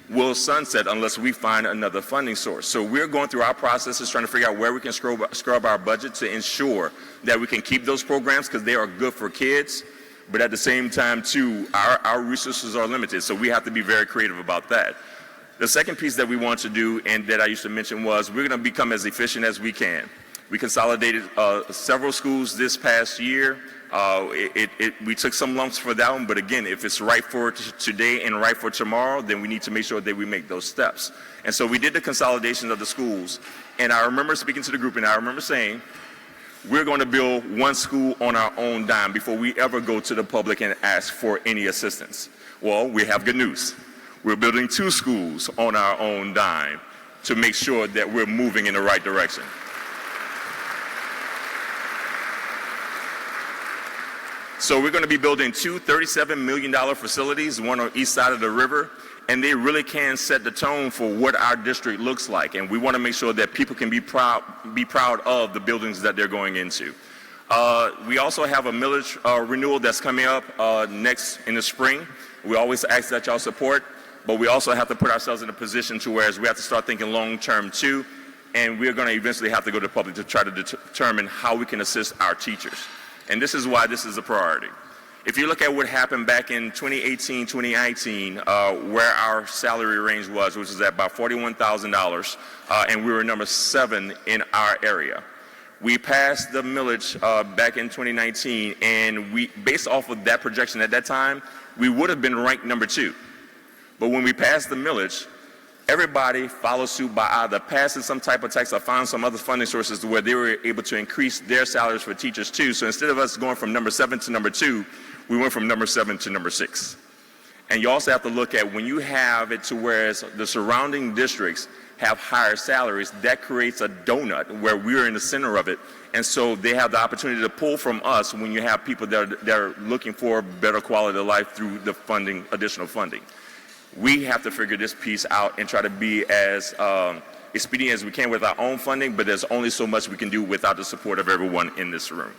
will sunset unless we find another funding source. So we're going through our processes trying to figure out where we can scrub our budget to ensure that we can keep those programs because they are good for kids, but at the same time too, our resources are limited, so we have to be very creative about that. The second piece that we want to do, and that I used to mention, was we're going to become as efficient as we can. We consolidated several schools this past year. We took some lumps for that one, but again, if it's right for today and right for tomorrow, then we need to make sure that we make those steps. And so we did the consolidation of the schools, and I remember speaking to the group, and I remember saying, we're going to build one school on our own dime before we ever go to the public and ask for any assistance. Well, we have good news. We're building 2 schools on our own dime to make sure that we're moving in the right direction. So we're going to be building 2 $37 million facilities, one on each side of the river, and they really can set the tone for what our district looks like. And we want to make sure that people can be proud of the buildings that they're going into. We also have a millage renewal that's coming up next in the spring. We always ask that y'all support, but we also have to put ourselves in a position to where we have to start thinking long-term too, and we're going to eventually have to go to the public to try to determine how we can assist our teachers. And this is why this is a priority. If you look at what happened back in 2018, 2019, where our salary range was, which is at about $41,000, and we were number 7 in our area. We passed the millage back in 2019, and we, based off of that projection at that time, we would have been ranked number 2. But when we passed the millage, everybody followed suit by either passing some type of tax or found some other funding sources where they were able to increase their salaries for teachers too. So instead of us going from number 7 to number 2, we went from number 7 to number 6. And you also have to look at when you have it to where the surrounding districts have higher salaries, that creates a donut where we're in the center of it. And so they have the opportunity to pull from us when you have people that are looking for better quality of life through the funding, additional funding. We have to figure this piece out and try to be as expedient as we can with our own funding, but there's only so much we can do without the support of everyone in this room.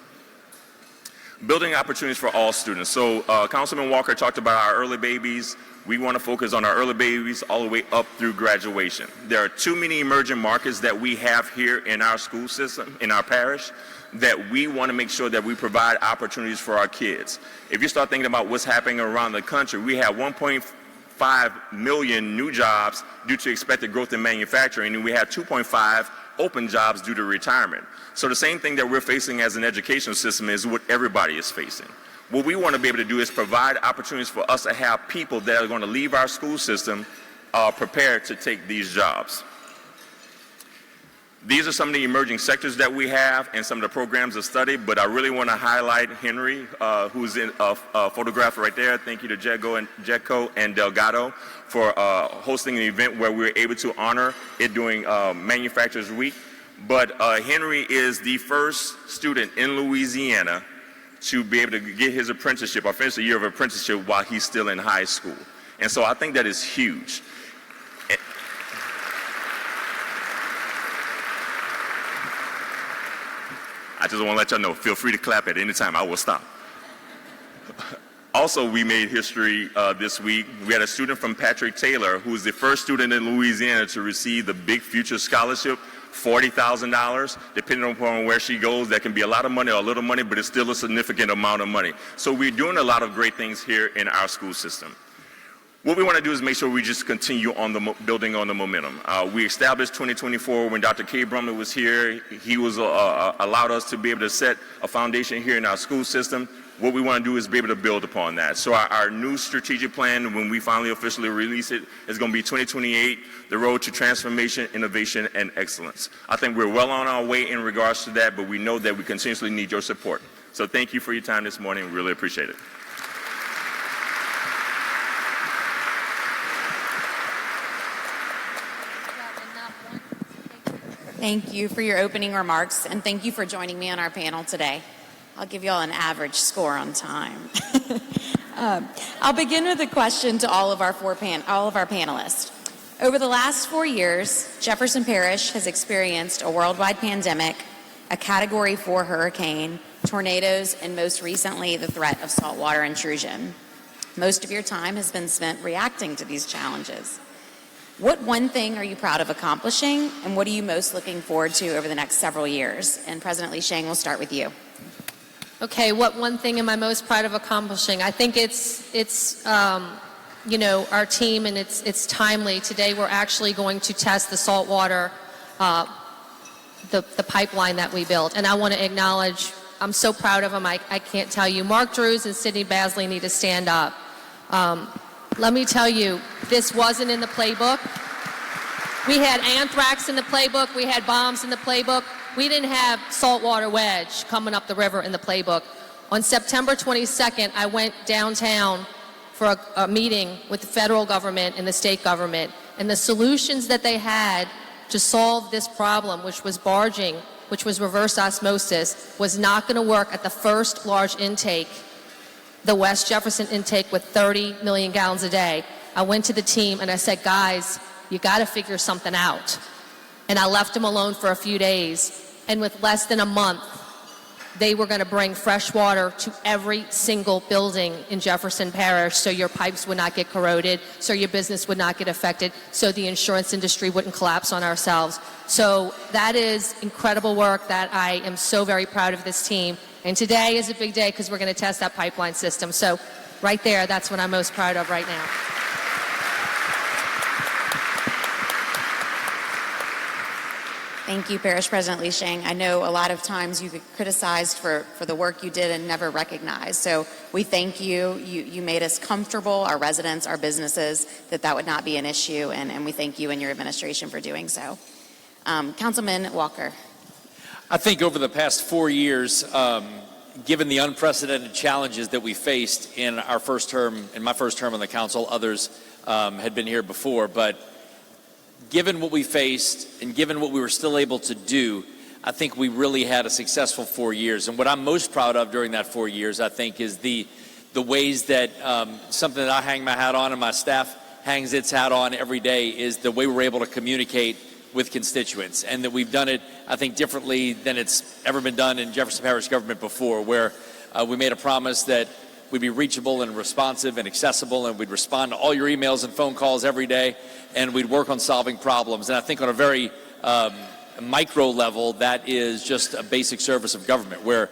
Building opportunities for all students. So Councilman Walker talked about our early babies. We want to focus on our early babies all the way up through graduation. There are too many emerging markets that we have here in our school system, in our parish, that we want to make sure that we provide opportunities for our kids. If you start thinking about what's happening around the country, we have 1.5 million new jobs due to expected growth in manufacturing, and we have 2.5 open jobs due to retirement. So the same thing that we're facing as an educational system is what everybody is facing. What we want to be able to do is provide opportunities for us to have people that are going to leave our school system prepared to take these jobs. These are some of the emerging sectors that we have and some of the programs of study, but I really want to highlight Henry, who's in a photograph right there. Thank you to Jetco and Delgado for hosting an event where we were able to honor it during Manufacturers Week. But Henry is the first student in Louisiana to be able to get his apprenticeship or finish a year of apprenticeship while he's still in high school. And so I think that is huge. I just want to let y'all know, feel free to clap at any time. I will stop. Also, we made history this week. We had a student from Patrick Taylor, who is the first student in Louisiana to receive the Big Future Scholarship, $40,000. Depending upon where she goes, that can be a lot of money or a little money, but it's still a significant amount of money. So we're doing a lot of great things here in our school system. What we want to do is make sure we just continue on the building on the momentum. We established 2024 when Dr. K. Brumley was here. He was allowed us to be able to set a foundation here in our school system. What we want to do is be able to build upon that. So our new strategic plan, when we finally officially release it, is going to be 2028, the road to transformation, innovation, and excellence. I think we're well on our way in regards to that, but we know that we continuously need your support. So thank you for your time this morning. We really appreciate it. Thank you for your opening remarks, and thank you for joining me on our panel today. I'll give you all an average score on time. I'll begin with a question to all of our panelists. Over the last 4 years, Jefferson Parish has experienced a worldwide pandemic, a Category 4 hurricane, tornadoes, and most recently, the threat of saltwater intrusion. Most of your time has been spent reacting to these challenges. What one thing are you proud of accomplishing, and what are you most looking forward to over the next several years? And President Lee Sheng, we'll start with you. Okay, what one thing am I most proud of accomplishing? I think it's our team, and it's timely. Today we're actually going to test the saltwater, the pipeline that we built. And I want to acknowledge, I'm so proud of them, I can't tell you. Mark Drews and Sidney Basley need to stand up. Let me tell you, this wasn't in the playbook. We had anthrax in the playbook. We had bombs in the playbook. We didn't have saltwater wedge coming up the river in the playbook. On September 22nd, I went downtown for a meeting with the federal government and the state government, and the solutions that they had to solve this problem, which was barging, which was reverse osmosis, was not going to work at the first large intake, the West Jefferson intake with 30 million gallons a day. I went to the team and I said, guys, you got to figure something out. And I left them alone for a few days. And with less than a month, they were going to bring fresh water to every single building in Jefferson Parish so your pipes would not get corroded, so your business would not get affected, so the insurance industry wouldn't collapse on ourselves. So that is incredible work that I am so very proud of this team. And today is a big day because we're going to test that pipeline system. So right there, that's what I'm most proud of right now. Thank you, Parish President Lee Sheng. I know a lot of times you get criticized for the work you did and never recognized. So we thank you. You made us comfortable, our residents, our businesses, that would not be an issue. And we thank you and your administration for doing so. Councilman Walker. I think over the past 4 years, given the unprecedented challenges that we faced in our first term, in my first term on the council, others had been here before, but given what we faced and given what we were still able to do, I think we really had a successful 4 years. And what I'm most proud of during that 4 years, I think, is the ways that something that I hang my hat on and my staff hangs its hat on every day is the way we're able to communicate with constituents, and that we've done it, I think, differently than it's ever been done in Jefferson Parish government before, where We made a promise that we'd be reachable and responsive and accessible, and we'd respond to all your emails and phone calls every day, and we'd work on solving problems. And I think on a very micro level, that is just a basic service of government, where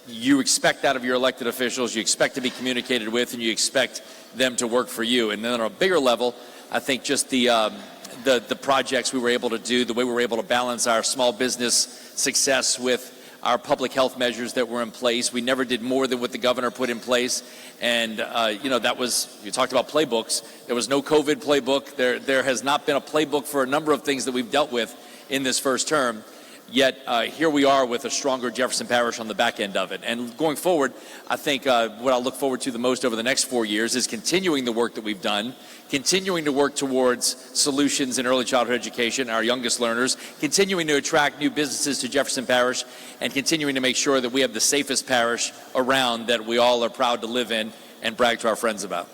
you expect out of your elected officials, you expect to be communicated with, and you expect them to work for you. And then on a bigger level, I think just the projects we were able to do, the way we were able to balance our small business success with our public health measures that were in place. We never did more than what the governor put in place. And, that was, you talked about playbooks. There was no COVID playbook. There has not been a playbook for a number of things that we've dealt with in this first term. Yet here we are with a stronger Jefferson Parish on the back end of it. And going forward, I think what I'll look forward to the most over the next 4 years is continuing the work that we've done, continuing to work towards solutions in early childhood education, our youngest learners, continuing to attract new businesses to Jefferson Parish, and continuing to make sure that we have the safest parish around that we all are proud to live in and brag to our friends about.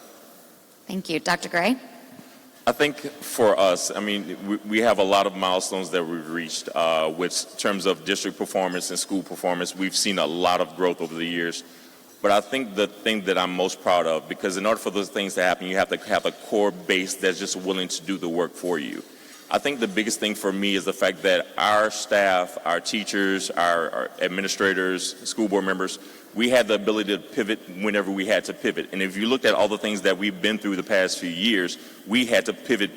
Thank you. Dr. Gray? I think for us, we have a lot of milestones that we've reached with terms of district performance and school performance. We've seen a lot of growth over the years. But I think the thing that I'm most proud of, because in order for those things to happen, you have to have a core base that's just willing to do the work for you. I think the biggest thing for me is the fact that our staff, our teachers, our administrators, school board members, we had the ability to pivot whenever we had to pivot. And if you looked at all the things that we've been through the past few years, we had to pivot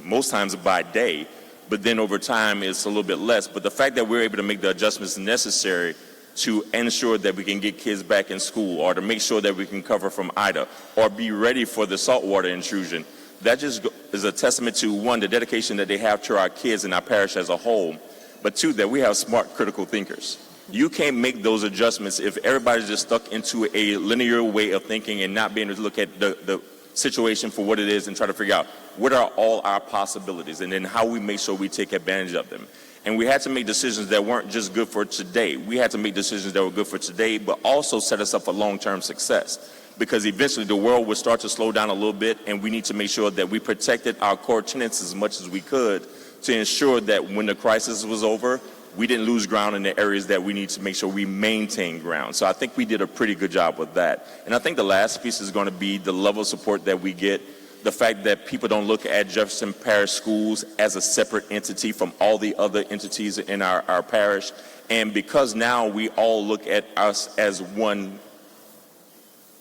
most times by day, but then over time it's a little bit less. But the fact that we're able to make the adjustments necessary to ensure that we can get kids back in school, or to make sure that we can cover from Ida, or be ready for the saltwater intrusion, that just is a testament to, one, the dedication that they have to our kids and our parish as a whole, but two, that we have smart, critical thinkers. You can't make those adjustments if everybody's just stuck into a linear way of thinking and not being able to look at the situation for what it is and try to figure out what are all our possibilities, and then how we make sure we take advantage of them. And we had to make decisions that weren't just good for today. We had to make decisions that were good for today, but also set us up for long-term success. Because eventually the world would start to slow down a little bit, and we need to make sure that we protected our core tenants as much as we could to ensure that when the crisis was over, we didn't lose ground in the areas that we need to make sure we maintain ground. So I think we did a pretty good job with that. And I think the last piece is going to be the level of support that we get, the fact that people don't look at Jefferson Parish Schools as a separate entity from all the other entities in our parish. And because now we all look at us as one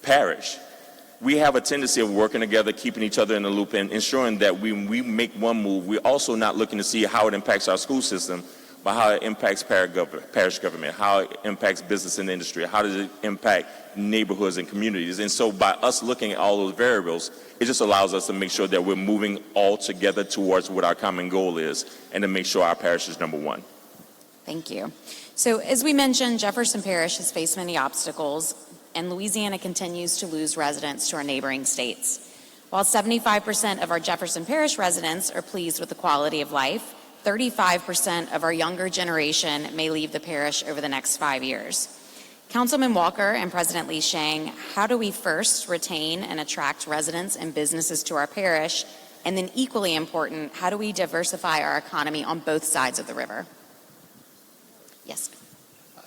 parish, we have a tendency of working together, keeping each other in the loop, and ensuring that when we make one move, we're also not looking to see how it impacts our school system, but how it impacts parish government, how it impacts business and industry, how does it impact neighborhoods and communities. And so by us looking at all those variables, it just allows us to make sure that we're moving all together towards what our common goal is, and to make sure our parish is number one. Thank you. So as we mentioned, Jefferson Parish has faced many obstacles, and Louisiana continues to lose residents to our neighboring states. While 75% of our Jefferson Parish residents are pleased with the quality of life, 35% of our younger generation may leave the parish over the next 5 years. Councilman Walker and President Lee Shang, how do we first retain and attract residents and businesses to our parish? And then equally important, how do we diversify our economy on both sides of the river? Yes.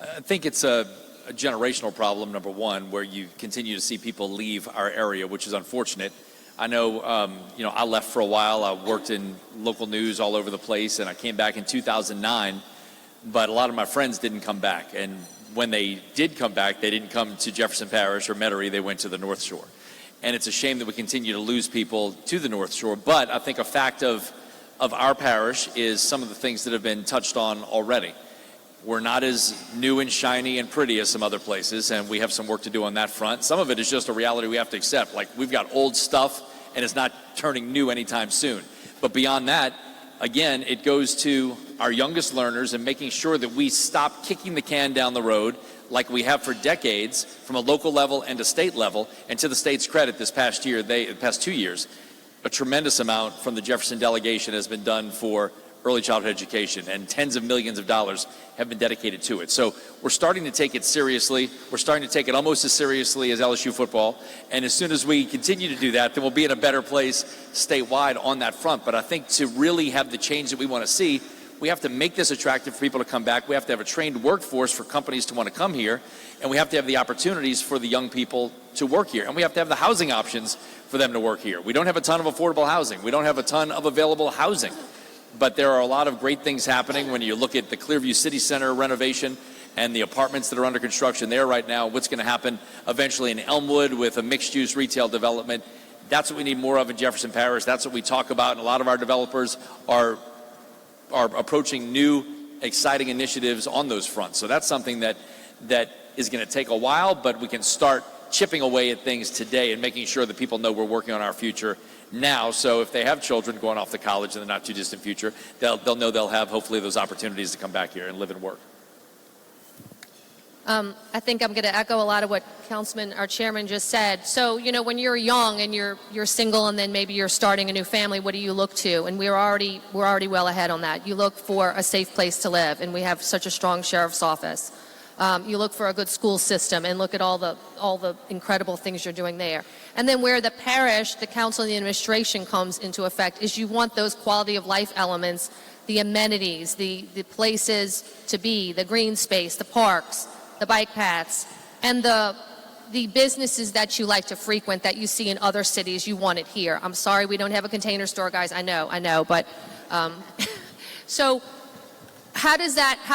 I think it's a generational problem, number one, where you continue to see people leave our area, which is unfortunate. I know, I left for a while. I worked in local news all over the place, and I came back in 2009, but a lot of my friends didn't come back. And when they did come back, they didn't come to Jefferson Parish or Metairie. They went to the North Shore. And it's a shame that we continue to lose people to the North Shore. But I think a fact of our parish is some of the things that have been touched on already. We're not as new and shiny and pretty as some other places, and we have some work to do on that front. Some of it is just a reality we have to accept. Like, we've got old stuff, and it's not turning new anytime soon. But beyond that, again, it goes to our youngest learners and making sure that we stop kicking the can down the road like we have for decades from a local level and a state level. And to the state's credit, this past year, the past 2 years, a tremendous amount from the Jefferson delegation has been done for early childhood education, and tens of millions of dollars have been dedicated to it. So we're starting to take it seriously. We're starting to take it almost as seriously as LSU football. And as soon as we continue to do that, then we'll be in a better place statewide on that front. But I think to really have the change that we want to see, We have to make this attractive for people to come back. We have to have a trained workforce for companies to want to come here. And we have to have the opportunities for the young people to work here. And we have to have the housing options for them to work here. We don't have a ton of affordable housing. We don't have a ton of available housing. But there are a lot of great things happening when you look at the Clearview City Center renovation and the apartments that are under construction there right now, what's going to happen eventually in Elmwood with a mixed-use retail development. That's what we need more of in Jefferson Parish. That's what we talk about, and a lot of our developers are approaching new, exciting initiatives on those fronts. So that's something that is going to take a while, but we can start chipping away at things today and making sure that people know we're working on our future now. So if they have children going off to college in the not too distant future, they'll know they'll have hopefully those opportunities to come back here and live and work. I think I'm going to echo a lot of what our chairman just said. So, when you're young and you're single and then maybe you're starting a new family, what do you look to? And we're already well ahead on that. You look for a safe place to live, and we have such a strong sheriff's office. You look for a good school system and look at all the incredible things you're doing there. And then where the parish, the council, and the administration comes into effect is you want those quality of life elements, the amenities, the places to be, the green space, the parks, the bike paths, and the businesses that you like to frequent that you see in other cities. You want it here. I'm sorry we don't have a Container Store, guys. I know, but so how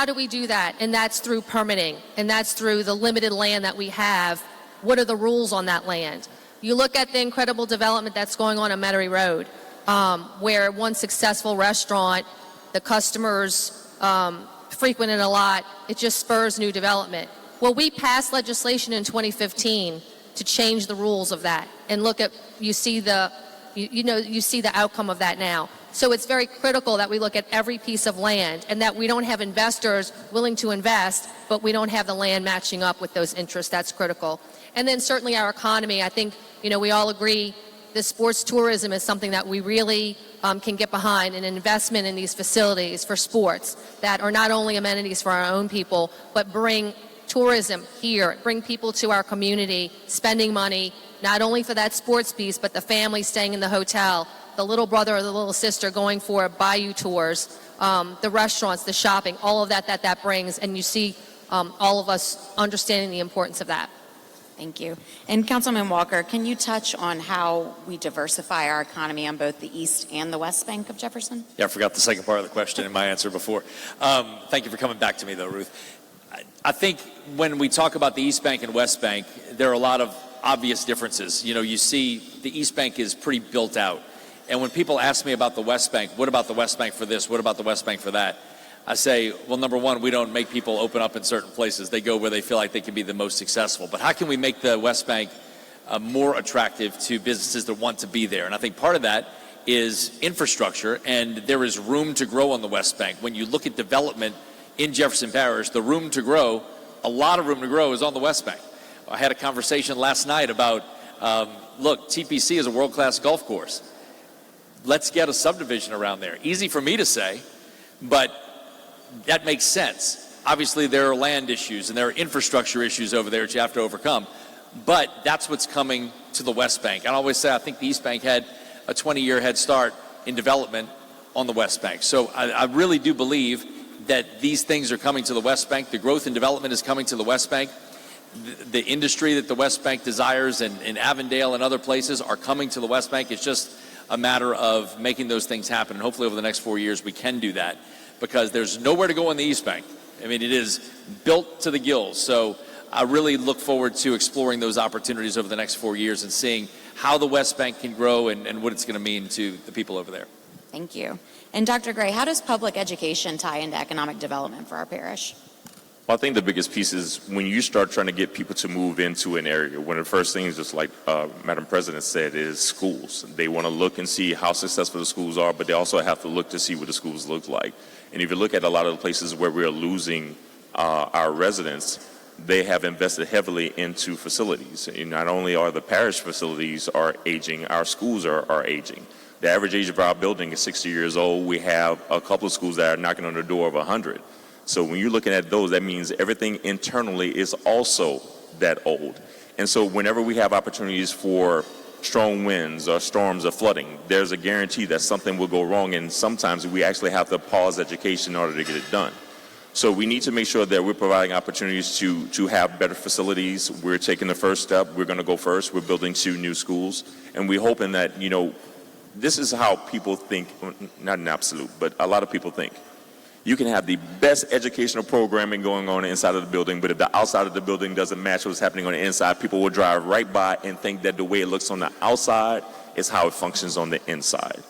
do we do that? And that's through permitting, and that's through the limited land that we have. What are the rules on that land? You look at the incredible development that's going on Metairie Road, where one successful restaurant, the customers frequent it a lot. It just spurs new development. Well, we passed legislation in 2015 to change the rules of that, and you see the outcome of that now. So it's very critical that we look at every piece of land and that we don't have investors willing to invest, but we don't have the land matching up with those interests. That's critical. And then certainly our economy. I think, we all agree the sports tourism is something that we really can get behind, an investment in these facilities for sports that are not only amenities for our own people, but bring tourism here, bring people to our community, spending money, not only for that sports piece, but the family staying in the hotel, the little brother or the little sister going for bayou tours, the restaurants, the shopping, all of that brings, and you see all of us understanding the importance of that. Thank you. And Councilman Walker, can you touch on how we diversify our economy on both the East and the West Bank of Jefferson? Yeah, I forgot the second part of the question in my answer before. Thank you for coming back to me, though, Ruth. I think when we talk about the East Bank and West Bank, there are a lot of obvious differences. You see the East Bank is pretty built out. And when people ask me about the West Bank, what about the West Bank for this? What about the West Bank for that? I say, well, number one, we don't make people open up in certain places. They go where they feel like they can be the most successful. But how can we make the West Bank more attractive to businesses that want to be there? And I think part of that is infrastructure, and there is room to grow on the West Bank. When you look at development in Jefferson Parish, the room to grow, a lot of room to grow is on the West Bank. I had a conversation last night about, look, TPC is a world-class golf course. Let's get a subdivision around there. Easy for me to say, but that makes sense. Obviously, there are land issues and there are infrastructure issues over there that you have to overcome, but that's what's coming to the West Bank. I always say I think the East Bank had a 20-year head start in development on the West Bank. So I really do believe that these things are coming to the West Bank. The growth and development is coming to the West Bank. The industry that the West Bank desires in Avondale and other places are coming to the West Bank. It's just a matter of making those things happen. And hopefully over the next 4 years we can do that, because there's nowhere to go on the East Bank. I mean, it is built to the gills. So I really look forward to exploring those opportunities over the next 4 years and seeing how the West Bank can grow and what it's going to mean to the people over there. Thank you. And Dr. Gray, how does public education tie into economic development for our parish? Well, I think the biggest piece is when you start trying to get people to move into an area, one of the first things, just like Madam President said, is schools. They want to look and see how successful the schools are, but they also have to look to see what the schools look like. And if you look at a lot of the places where we're losing our residents, they have invested heavily into facilities. And not only are the parish facilities are aging, our schools are aging. The average age of our building is 60 years old. We have a couple of schools that are knocking on the door of 100. So when you're looking at those, that means everything internally is also that old. And so whenever we have opportunities for strong winds or storms or flooding, there's a guarantee that something will go wrong, and sometimes we actually have to pause education in order to get it done. So we need to make sure that we're providing opportunities to have better facilities. We're taking the first step. We're going to go first. We're building 2 new schools, and we're hoping that, this is how people think, not an absolute, but a lot of people think. You can have the best educational programming going on inside of the building, but if the outside of the building doesn't match what's happening on the inside, people will drive right by and think that the way it looks on the outside is how it functions on the inside.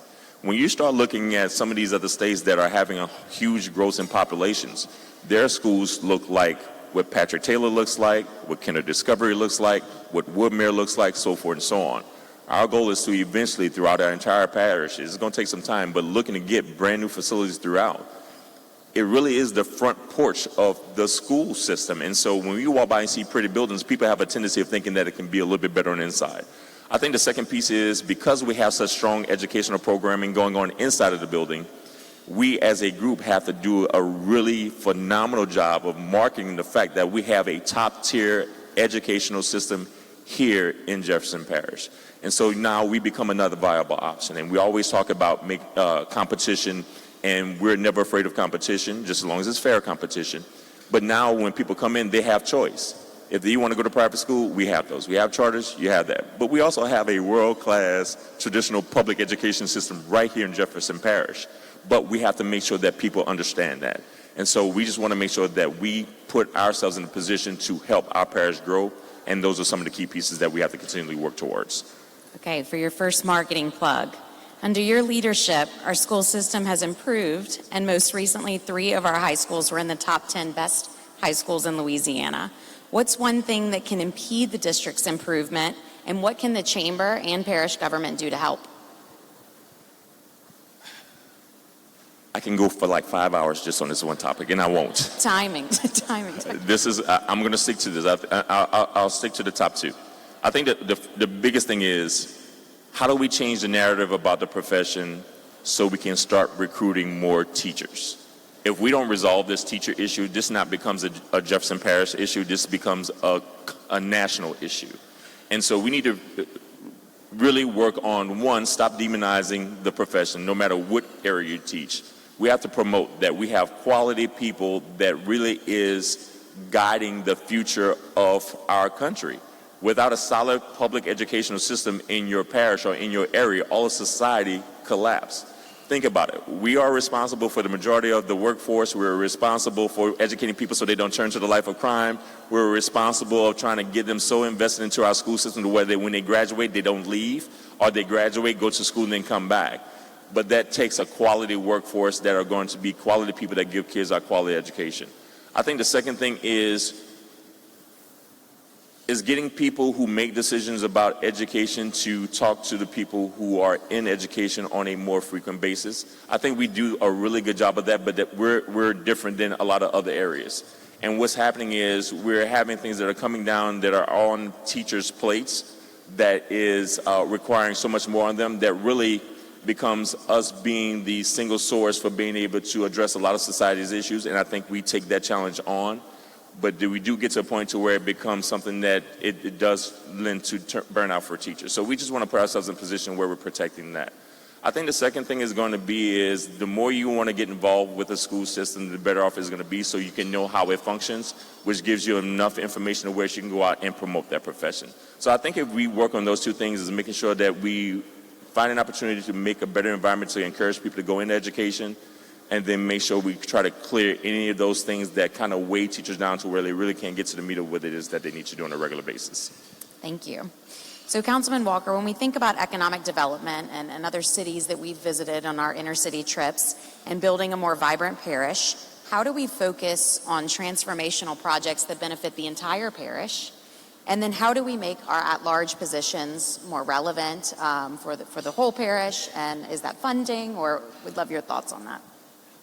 When you start looking at some of these other states that are having a huge growth in populations, their schools look like what Patrick Taylor looks like, what Kinder Discovery looks like, what Woodmere looks like, so forth and so on. Our goal is to eventually, throughout our entire parish, it's going to take some time, but looking to get brand new facilities throughout. It really is the front porch of the school system. And so when you walk by and see pretty buildings, people have a tendency of thinking that it can be a little bit better on the inside. I think the second piece is because we have such strong educational programming going on inside of the building, we as a group have to do a really phenomenal job of marketing the fact that we have a top-tier educational system here in Jefferson Parish. And so now we become another viable option. And we always talk about competition, and we're never afraid of competition, just as long as it's fair competition. But now when people come in, they have choice. If you want to go to private school, we have those. We have charters, you have that. But we also have a world-class traditional public education system right here in Jefferson Parish. But we have to make sure that people understand that. And so we just want to make sure that we put ourselves in a position to help our parish grow. And those are some of the key pieces that we have to continually work towards. Okay, for your first marketing plug. Under your leadership, our school system has improved, and most recently, 3 of our high schools were in the top 10 best high schools in Louisiana. What's one thing that can impede the district's improvement, and what can the chamber and parish government do to help? I can go for like 5 hours just on this one topic, and I won't. Timing. I'm going to stick to this. I'll stick to the top 2. I think that the biggest thing is, how do we change the narrative about the profession so we can start recruiting more teachers? If we don't resolve this teacher issue, this not becomes a Jefferson Parish issue, this becomes a national issue. And so we need to really work on, 1, stop demonizing the profession, no matter what area you teach. We have to promote that we have quality people that really is guiding the future of our country. Without a solid public educational system in your parish or in your area, all of society collapse. Think about it. We are responsible for the majority of the workforce. We're responsible for educating people so they don't turn to the life of crime. We're responsible of trying to get them so invested into our school system to where when they graduate, they don't leave, or they graduate, go to school, and then come back. But that takes a quality workforce that are going to be quality people that give kids our quality education. I think the second thing is getting people who make decisions about education to talk to the people who are in education on a more frequent basis. I think we do a really good job of that, but that we're different than a lot of other areas. And what's happening is we're having things that are coming down that are on teachers' plates that is requiring so much more on them that really becomes us being the single source for being able to address a lot of society's issues, and I think we take that challenge on. But we do get to a point to where it becomes something that it does lend to burnout for teachers. So we just want to put ourselves in a position where we're protecting that. I think the second thing is going to be is the more you want to get involved with the school system, the better off it's going to be so you can know how it functions, which gives you enough information to where you can go out and promote that profession. So I think if we work on those 2 things is making sure that we find an opportunity to make a better environment to encourage people to go into education, and then make sure we try to clear any of those things that kind of weigh teachers down to where they really can't get to the meat of what it is that they need to do on a regular basis. Thank you. So, Councilman Walker, when we think about economic development and other cities that we've visited on our inner city trips and building a more vibrant parish, how do we focus on transformational projects that benefit the entire parish? And then how do we make our at-large positions more relevant for the whole parish? And is that funding, or we'd love your thoughts on that?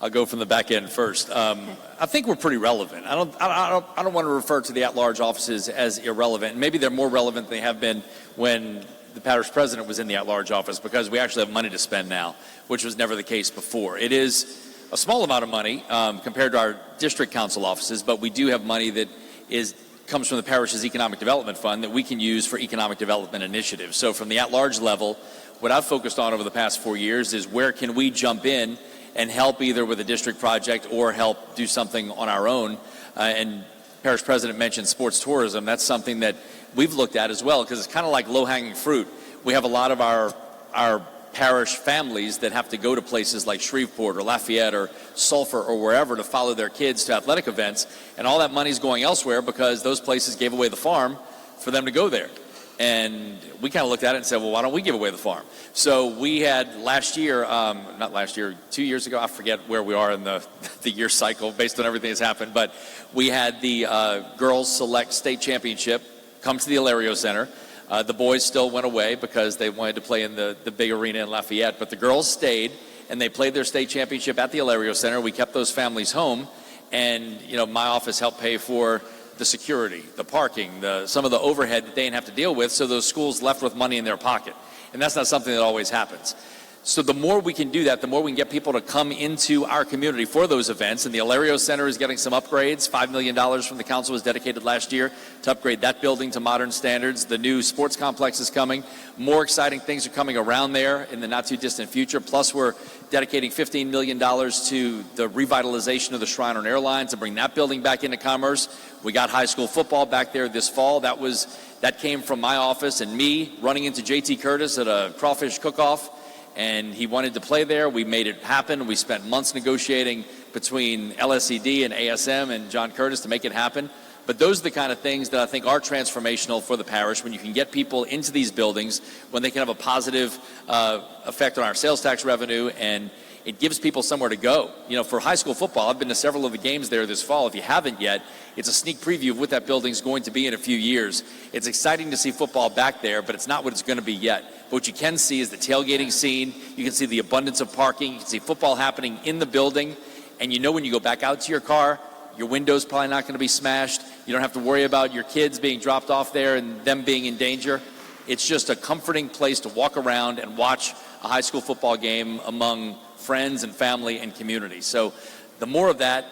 I'll go from the back end first. I think we're pretty relevant. I don't want to refer to the at-large offices as irrelevant. Maybe they're more relevant than they have been when the parish president was in the at-large office, because we actually have money to spend now, which was never the case before. It is a small amount of money compared to our district council offices, but we do have money that is comes from the parish's economic development fund that we can use for economic development initiatives. So from the at-large level, what I've focused on over the past 4 years is where can we jump in and help either with a district project or help do something on our own. And parish president mentioned sports tourism. That's something that we've looked at as well, because it's kind of like low-hanging fruit. We have a lot of our parish families that have to go to places like Shreveport or Lafayette or Sulphur or wherever to follow their kids to athletic events, and all that money's going elsewhere because those places gave away the farm for them to go there. And we kind of looked at it and said, well, why don't we give away the farm? So we had last year, not last year, 2 years ago, I forget where we are in the year cycle based on everything that's happened, but we had the girls select state championship come to the Hilario Center. The boys still went away because they wanted to play in the big arena in Lafayette, but the girls stayed and they played their state championship at the Hilario Center. We kept those families home, and my office helped pay for the security, the parking, some of the overhead that they didn't have to deal with, so those schools left with money in their pocket. And that's not something that always happens. So the more we can do that, the more we can get people to come into our community for those events. And the Hilario Center is getting some upgrades. $5 million from the council was dedicated last year to upgrade that building to modern standards. The new sports complex is coming. More exciting things are coming around there in the not too distant future. Plus, we're dedicating $15 million to the revitalization of the Shrine on Airlines to bring that building back into commerce. We got high school football back there this fall. That came from my office and me running into JT Curtis at a crawfish cook-off. And he wanted to play there. We made it happen. We spent months negotiating between LSED and ASM and John Curtis to make it happen. But those are the kind of things that I think are transformational for the parish, when you can get people into these buildings, when they can have a positive effect on our sales tax revenue, and it gives people somewhere to go. For high school football, I've been to several of the games there this fall. If you haven't yet, it's a sneak preview of what that building's going to be in a few years. It's exciting to see football back there, but it's not what it's going to be yet. But what you can see is the tailgating scene. You can see the abundance of parking. You can see football happening in the building. And when you go back out to your car, your window's probably not going to be smashed. You don't have to worry about your kids being dropped off there and them being in danger. It's just a comforting place to walk around and watch a high school football game among friends and family and community. So the more of that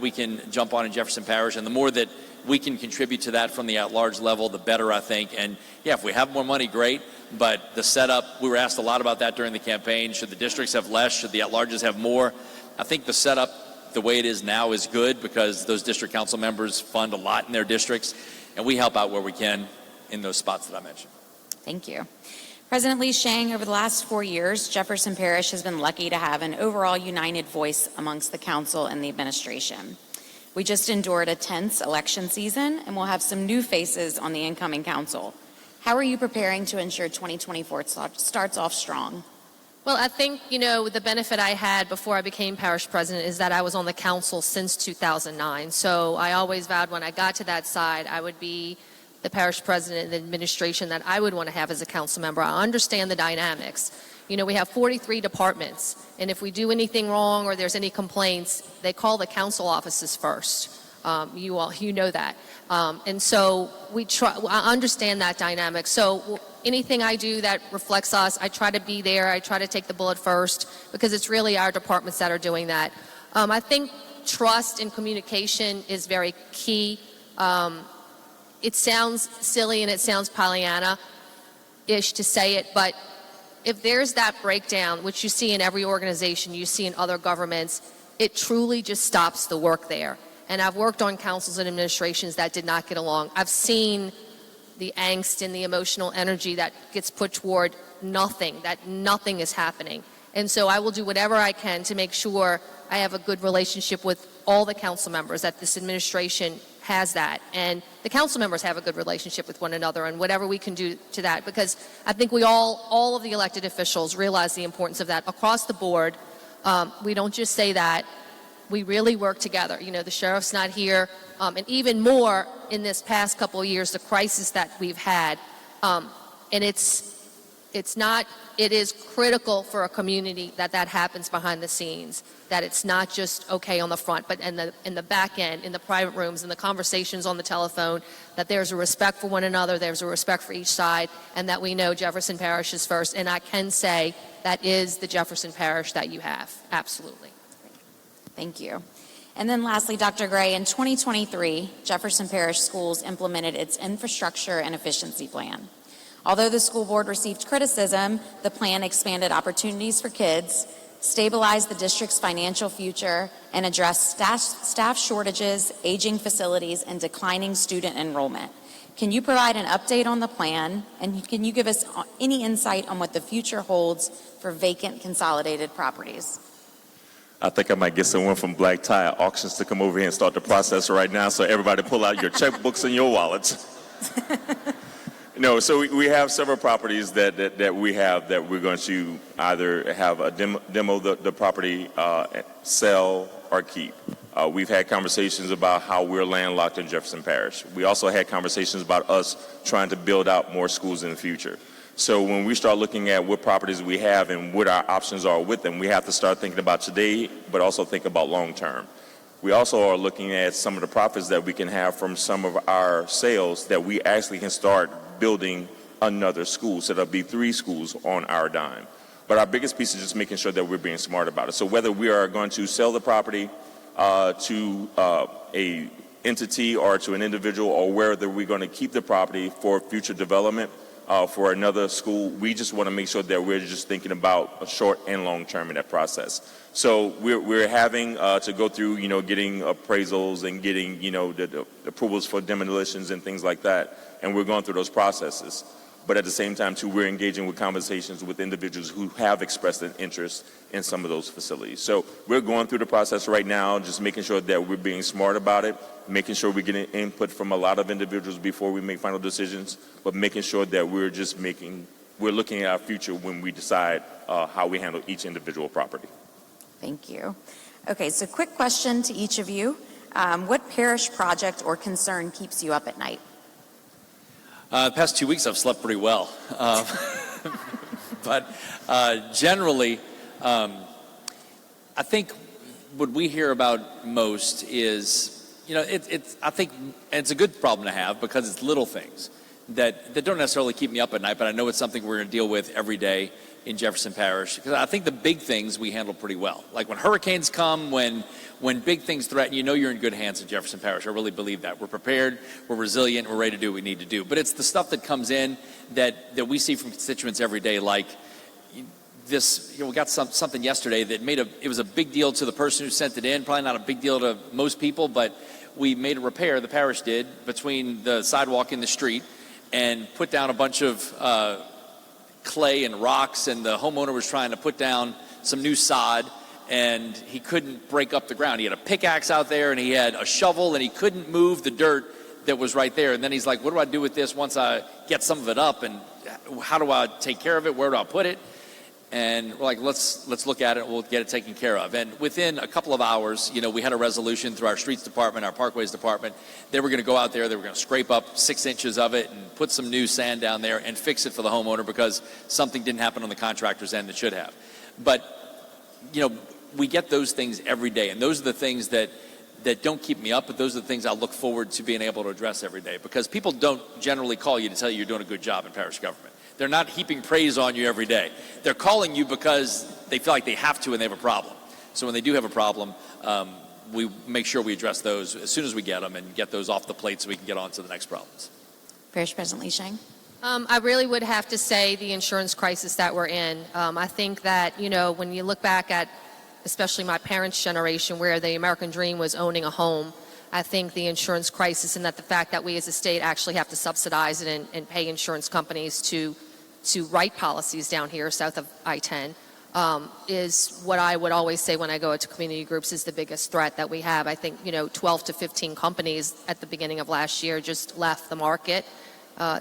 we can jump on in Jefferson Parish, and the more that we can contribute to that from the at-large level, the better, I think. And yeah, if we have more money, great. But the setup, we were asked a lot about that during the campaign. Should the districts have less? Should the at-larges have more? I think the setup, the way it is now, is good because those district council members fund a lot in their districts, and we help out where we can in those spots that I mentioned. Thank you. President Lee Shang, over the last 4 years, Jefferson Parish has been lucky to have an overall united voice amongst the council and the administration. We just endured a tense election season, and we'll have some new faces on the incoming council. How are you preparing to ensure 2024 starts off strong? Well, I think, the benefit I had before I became parish president is that I was on the council since 2009. So I always vowed when I got to that side, I would be the parish president and the administration that I would want to have as a council member. I understand the dynamics. We have 43 departments, and if we do anything wrong or there's any complaints, they call the council offices first. You know that. And so I understand that dynamic. So anything I do that reflects us, I try to be there. I try to take the bullet first because it's really our departments that are doing that. I think trust and communication is very key. It sounds silly and it sounds Pollyanna-ish to say it, but if there's that breakdown, which you see in every organization, you see in other governments, it truly just stops the work there. And I've worked on councils and administrations that did not get along. I've seen the angst and the emotional energy that gets put toward that nothing is happening. And so I will do whatever I can to make sure I have a good relationship with all the council members, that this administration has that, and the council members have a good relationship with one another, and whatever we can do to that, because I think we all of the elected officials realize the importance of that across the board. We don't just say that, we really work together. The sheriff's not here, and even more in this past couple of years, the crisis that we've had, and it is critical for a community that happens behind the scenes, that it's not just okay on the front, but in the back end, in the private rooms, in the conversations on the telephone, that there's a respect for one another, there's a respect for each side, and that we know Jefferson Parish is first. And I can say that is the Jefferson Parish that you have. Absolutely. Thank you. And then lastly, Dr. Gray, in 2023, Jefferson Parish Schools implemented its infrastructure and efficiency plan. Although the school board received criticism, the plan expanded opportunities for kids, stabilized the district's financial future, and addressed staff shortages, aging facilities, and declining student enrollment. Can you provide an update on the plan, and can you give us any insight on what the future holds for vacant consolidated properties? I think I might get someone from Black Tie Auctions to come over here and start the process right now, so everybody pull out your checkbooks and your wallets. No, so we have several properties that we have that we're going to either have a demo the property, sell, or keep. We've had conversations about how we're landlocked in Jefferson Parish. We also had conversations about us trying to build out more schools in the future. So when we start looking at what properties we have and what our options are with them, we have to start thinking about today, but also think about long term. We also are looking at some of the profits that we can have from some of our sales that we actually can start building another school. So there'll be 3 schools on our dime. But our biggest piece is just making sure that we're being smart about it. So whether we are going to sell the property to a entity or to an individual, or whether we're going to keep the property for future development for another school, we just want to make sure that we're just thinking about a short and long term in that process. So we're having to go through, getting appraisals and getting, the approvals for demolitions and things like that. And we're going through those processes. But at the same time, too, we're engaging with conversations with individuals who have expressed an interest in some of those facilities. So we're going through the process right now, just making sure that we're being smart about it, making sure we're getting input from a lot of individuals before we make final decisions, but making sure that we're looking at our future when we decide how we handle each individual property. Thank you. Okay, so quick question to each of you. What parish project or concern keeps you up at night? The past 2 weeks I've slept pretty well. But generally, I think what we hear about most is, I think it's a good problem to have because it's little things that don't necessarily keep me up at night, but I know it's something we're going to deal with every day in Jefferson Parish, because I think the big things we handle pretty well. Like when hurricanes come, when big things threaten, you're in good hands in Jefferson Parish. I really believe that. We're prepared, we're resilient, we're ready to do what we need to do. But it's the stuff that comes in that we see from constituents every day, like this, we got something yesterday that it was a big deal to the person who sent it in, probably not a big deal to most people, but we made a repair, the parish did, between the sidewalk and the street, and put down a bunch of clay and rocks, and the homeowner was trying to put down some new sod, and he couldn't break up the ground. He had a pickaxe out there, and he had a shovel, and he couldn't move the dirt that was right there. And then he's like, what do I do with this once I get some of it up, and how do I take care of it? Where do I put it? And we're like, let's look at it. We'll get it taken care of. And within a couple of hours, we had a resolution through our streets department, our parkways department. They were going to go out there. They were going to scrape up 6 inches of it and put some new sand down there and fix it for the homeowner because something didn't happen on the contractor's end that should have. But, we get those things every day. And those are the things that don't keep me up, but those are the things I look forward to being able to address every day, because people don't generally call you to tell you you're doing a good job in parish government. They're not heaping praise on you every day. They're calling you because they feel like they have to and they have a problem. So when they do have a problem, we make sure we address those as soon as we get them and get those off the plate so we can get on to the next problems. Parish President Lee Sheng. I really would have to say the insurance crisis that we're in. I think that, when you look back at especially my parents' generation, where the American dream was owning a home, I think the insurance crisis and that the fact that we as a state actually have to subsidize it and pay insurance companies to write policies down here south of I-10 is what I would always say when I go to community groups is the biggest threat that we have. I think, 12 to 15 companies at the beginning of last year just left the market.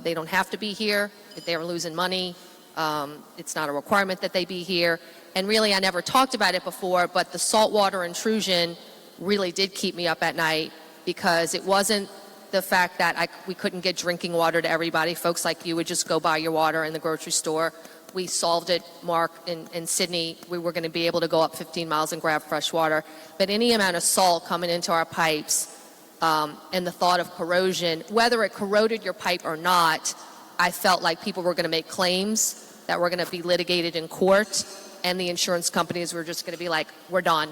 They don't have to be here. If they were losing money, it's not a requirement that they be here. And really, I never talked about it before, but the saltwater intrusion really did keep me up at night, because it wasn't the fact that we couldn't get drinking water to everybody. Folks like you would just go buy your water in the grocery store. We solved it, Mark, in Sydney. We were going to be able to go up 15 miles and grab fresh water. But any amount of salt coming into our pipes and the thought of corrosion, whether it corroded your pipe or not, I felt like people were going to make claims that were going to be litigated in court, and the insurance companies were just going to be like, we're done.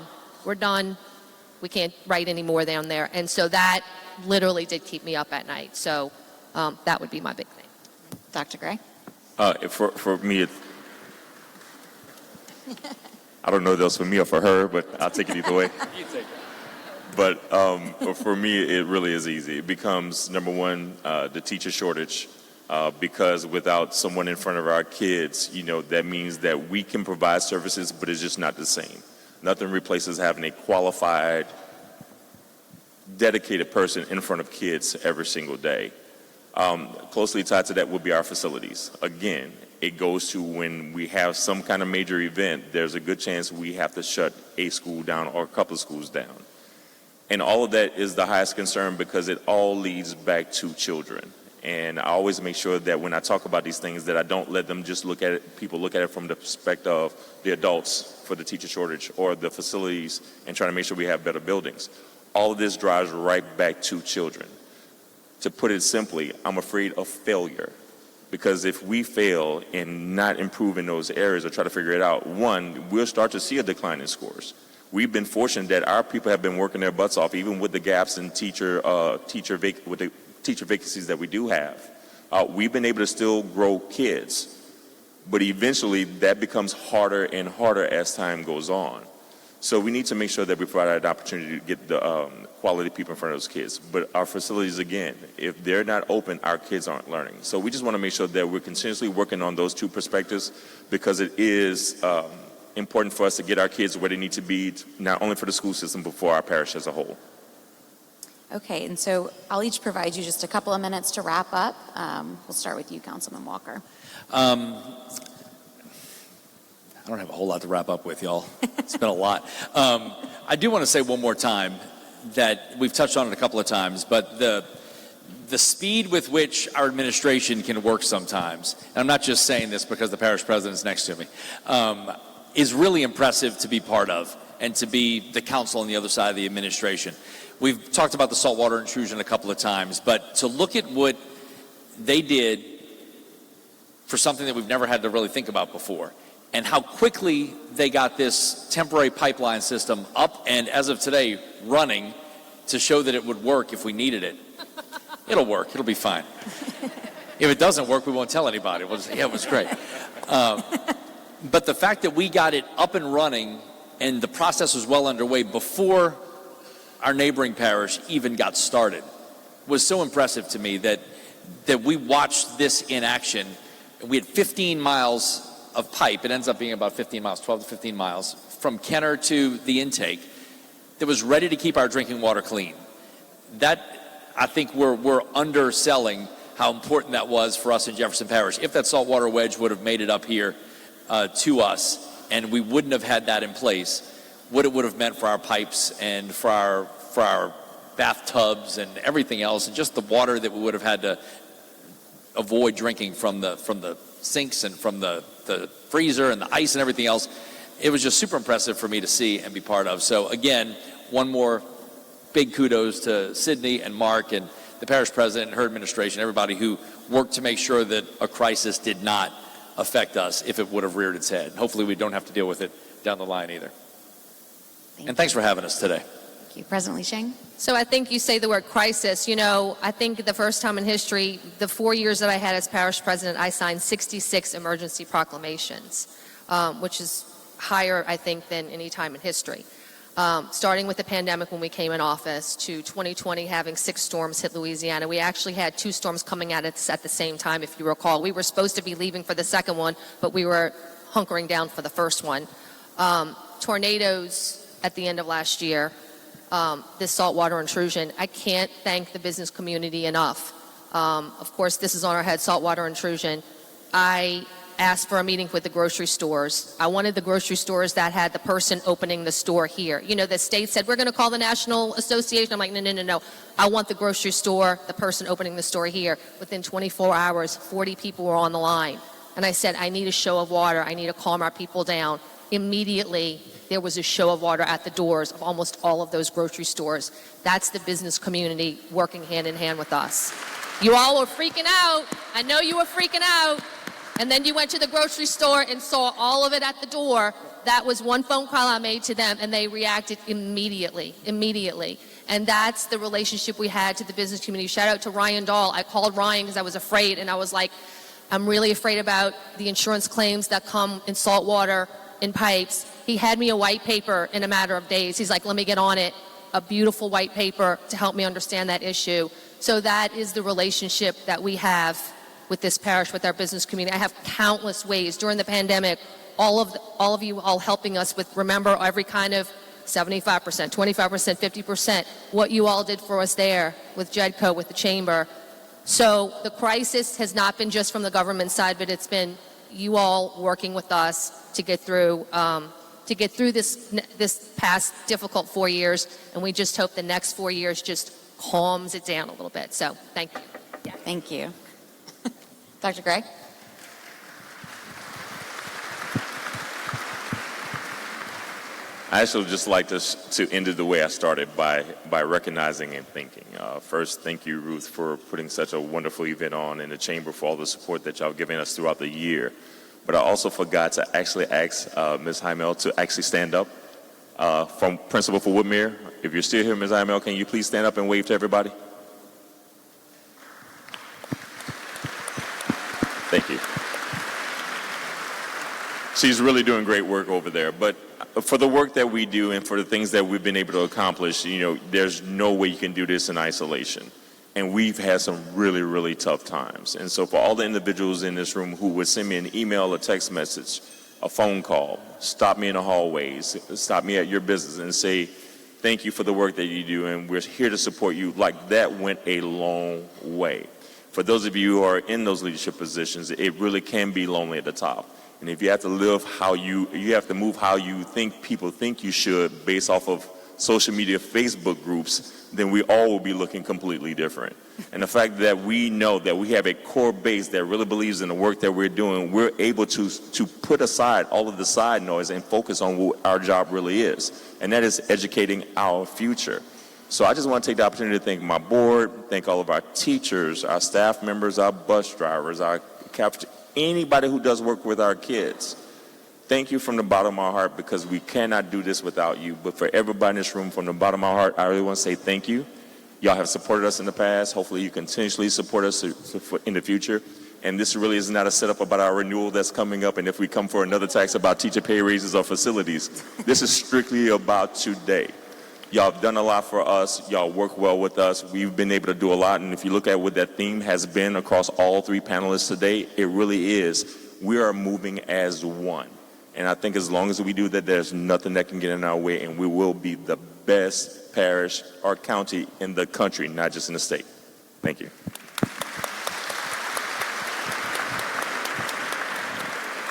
We can't write any more down there. And so that literally did keep me up at night. So that would be my big thing. Dr. Gray? For me, I don't know if that was for me or for her, but I'll take it either way. You take it. But for me, it really is easy. It becomes, number one, the teacher shortage. Because without someone in front of our kids, that means that we can provide services, but it's just not the same. Nothing replaces having a qualified, dedicated person in front of kids every single day. Closely tied to that would be our facilities. Again, it goes to when we have some kind of major event, there's a good chance we have to shut a school down or a couple of schools down. And all of that is the highest concern because it all leads back to children. And I always make sure that when I talk about these things that I don't let them just look at it, people look at it from the perspective of the adults for the teacher shortage or the facilities and trying to make sure we have better buildings. All of this drives right back to children. To put it simply, I'm afraid of failure. Because if we fail in not improve in those areas or try to figure it out, one, we'll start to see a decline in scores. We've been fortunate that our people have been working their butts off, even with the gaps in teacher vacancies that we do have. We've been able to still grow kids, but eventually that becomes harder and harder as time goes on. So we need to make sure that we provide an opportunity to get the quality people in front of those kids. But our facilities, again, if they're not open, our kids aren't learning. So we just want to make sure that we're continuously working on those two perspectives because it is important for us to get our kids where they need to be, not only for the school system, but for our parish as a whole. Okay, and so I'll each provide you just a couple of minutes to wrap up. We'll start with you, Councilman Walker. I don't have a whole lot to wrap up with, y'all. It's been a lot. I do want to say one more time that we've touched on it a couple of times, but the speed with which our administration can work sometimes, and I'm not just saying this because the parish president's next to me, is really impressive to be part of and to be the council on the other side of the administration. We've talked about the saltwater intrusion a couple of times, but to look at what they did for something that we've never had to really think about before, and how quickly they got this temporary pipeline system up and, as of today, running to show that it would work if we needed it. It'll work. It'll be fine. If it doesn't work, we won't tell anybody. We'll just say, yeah, it was great. But the fact that we got it up and running and the process was well underway before our neighboring parish even got started was so impressive to me that we watched this in action. We had 15 miles of pipe. It ends up being about 15 miles, 12 to 15 miles, from Kenner to the intake that was ready to keep our drinking water clean. That, I think we're underselling how important that was for us in Jefferson Parish. If that saltwater wedge would have made it up here to us and we wouldn't have had that in place, what it would have meant for our pipes and for our bathtubs and everything else, and just the water that we would have had to avoid drinking from the sinks and from the freezer and the ice and everything else. It was just super impressive for me to see and be part of. So again, one more big kudos to Sydney and Mark and the parish president and her administration, everybody who worked to make sure that a crisis did not affect us if it would have reared its head. Hopefully we don't have to deal with it down the line either. Thanks for having us today. Thank you. President Lee Sheng? So I think you say the word crisis. You know, I think the first time in history, the 4 years that I had as parish president, I signed 66 emergency proclamations, which is higher, I think, than any time in history. Starting with the pandemic when we came in office to 2020 having 6 storms hit Louisiana. We actually had 2 storms coming at us at the same time, if you recall. We were supposed to be leaving for the second one, but we were hunkering down for the first one. Tornadoes at the end of last year, this saltwater intrusion. I can't thank the business community enough. Of course, this is on our head, saltwater intrusion. I asked for a meeting with the grocery stores. I wanted the grocery stores that had the person opening the store here. You know, the state said, we're going to call the National Association. I'm like, no. I want the grocery store, the person opening the store here. Within 24 hours, 40 people were on the line. And I said, I need a show of water. I need to calm our people down. Immediately, there was a show of water at the doors of almost all of those grocery stores. That's the business community working hand in hand with us. You all were freaking out. I know you were freaking out. And then you went to the grocery store and saw all of it at the door. That was one phone call I made to them, and they reacted immediately. And that's the relationship we had to the business community. Shout out to Ryan Dahl. I called Ryan because I was afraid, and I was like, I'm really afraid about the insurance claims that come in salt water, in pipes. He had me a white paper in a matter of days. He's like, let me get on it. A beautiful white paper to help me understand that issue. So that is the relationship that we have with this parish, with our business community. I have countless ways during the pandemic, all of you all helping us with, remember, every kind of 75%, 25%, 50%, what you all did for us there with JEDCO, with the chamber. So the crisis has not been just from the government side, but it's been you all working with us to get through this past difficult 4 years, and we just hope the next 4 years just calms it down a little bit. So thank you. Yeah, thank you. Dr. Gregg? I actually would just like to end it the way I started, by recognizing and thanking. First, thank you, Ruth, for putting such a wonderful event on, and the Chamber for all the support that y'all given us throughout the year. But I also forgot to actually ask Ms. Heimel to actually stand up. From Principal for Woodmere, if you're still here, Ms. Heimel, can you please stand up and wave to everybody? Thank you. She's really doing great work over there. But for the work that we do and for the things that we've been able to accomplish, there's no way you can do this in isolation. And we've had some really, really tough times. And so for all the individuals in this room who would send me an email, a text message, a phone call, stop me in the hallways, stop me at your business and say, thank you for the work that you do, and we're here to support you, like that went a long way. For those of you who are in those leadership positions, it really can be lonely at the top. And if you have to live you have to move how you think people think you should based off of social media, Facebook groups, then we all will be looking completely different. And the fact that we know that we have a core base that really believes in the work that we're doing, we're able to put aside all of the side noise and focus on what our job really is. And that is educating our future. So I just want to take the opportunity to thank my board, thank all of our teachers, our staff members, our bus drivers, our anybody who does work with our kids. Thank you from the bottom of my heart, because we cannot do this without you. But for everybody in this room, from the bottom of my heart, I really want to say thank you. Y'all have supported us in the past. Hopefully you continuously support us in the future. And this really is not a setup about our renewal that's coming up, and if we come for another tax about teacher pay raises or facilities. This is strictly about today. Y'all have done a lot for us. Y'all work well with us. We've been able to do a lot. And if you look at what that theme has been across all three panelists today, it really is, we are moving as one. And I think as long as we do that, there's nothing that can get in our way, and we will be the best parish or county in the country, not just in the state. Thank you.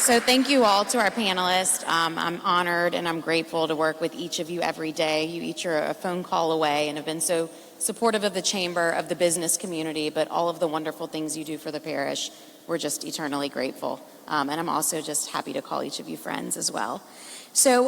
So thank you all to our panelists. I'm honored and I'm grateful to work with each of you every day. You each are a phone call away and have been so supportive of the chamber, of the business community, but all of the wonderful things you do for the parish. We're just eternally grateful. And I'm also just happy to call each of you friends as well. So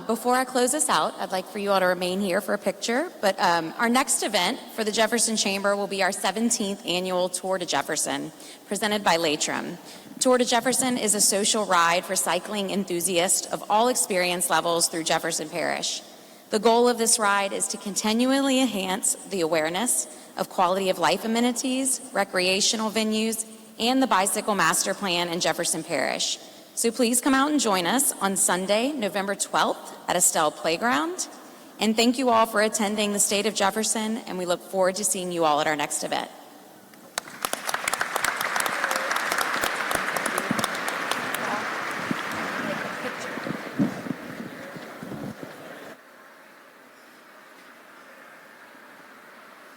before I close this out, I'd like for you all to remain here for a picture. But our next event for the Jefferson Chamber will be our 17th annual Tour to Jefferson, presented by Latrim. Tour to Jefferson is a social ride for cycling enthusiasts of all experience levels through Jefferson Parish. The goal of this ride is to continually enhance the awareness of quality of life amenities, recreational venues, and the bicycle master plan in Jefferson Parish. So please come out and join us on Sunday, November 12th at Estelle Playground. And thank you all for attending the State of Jefferson, and we look forward to seeing you all at our next event.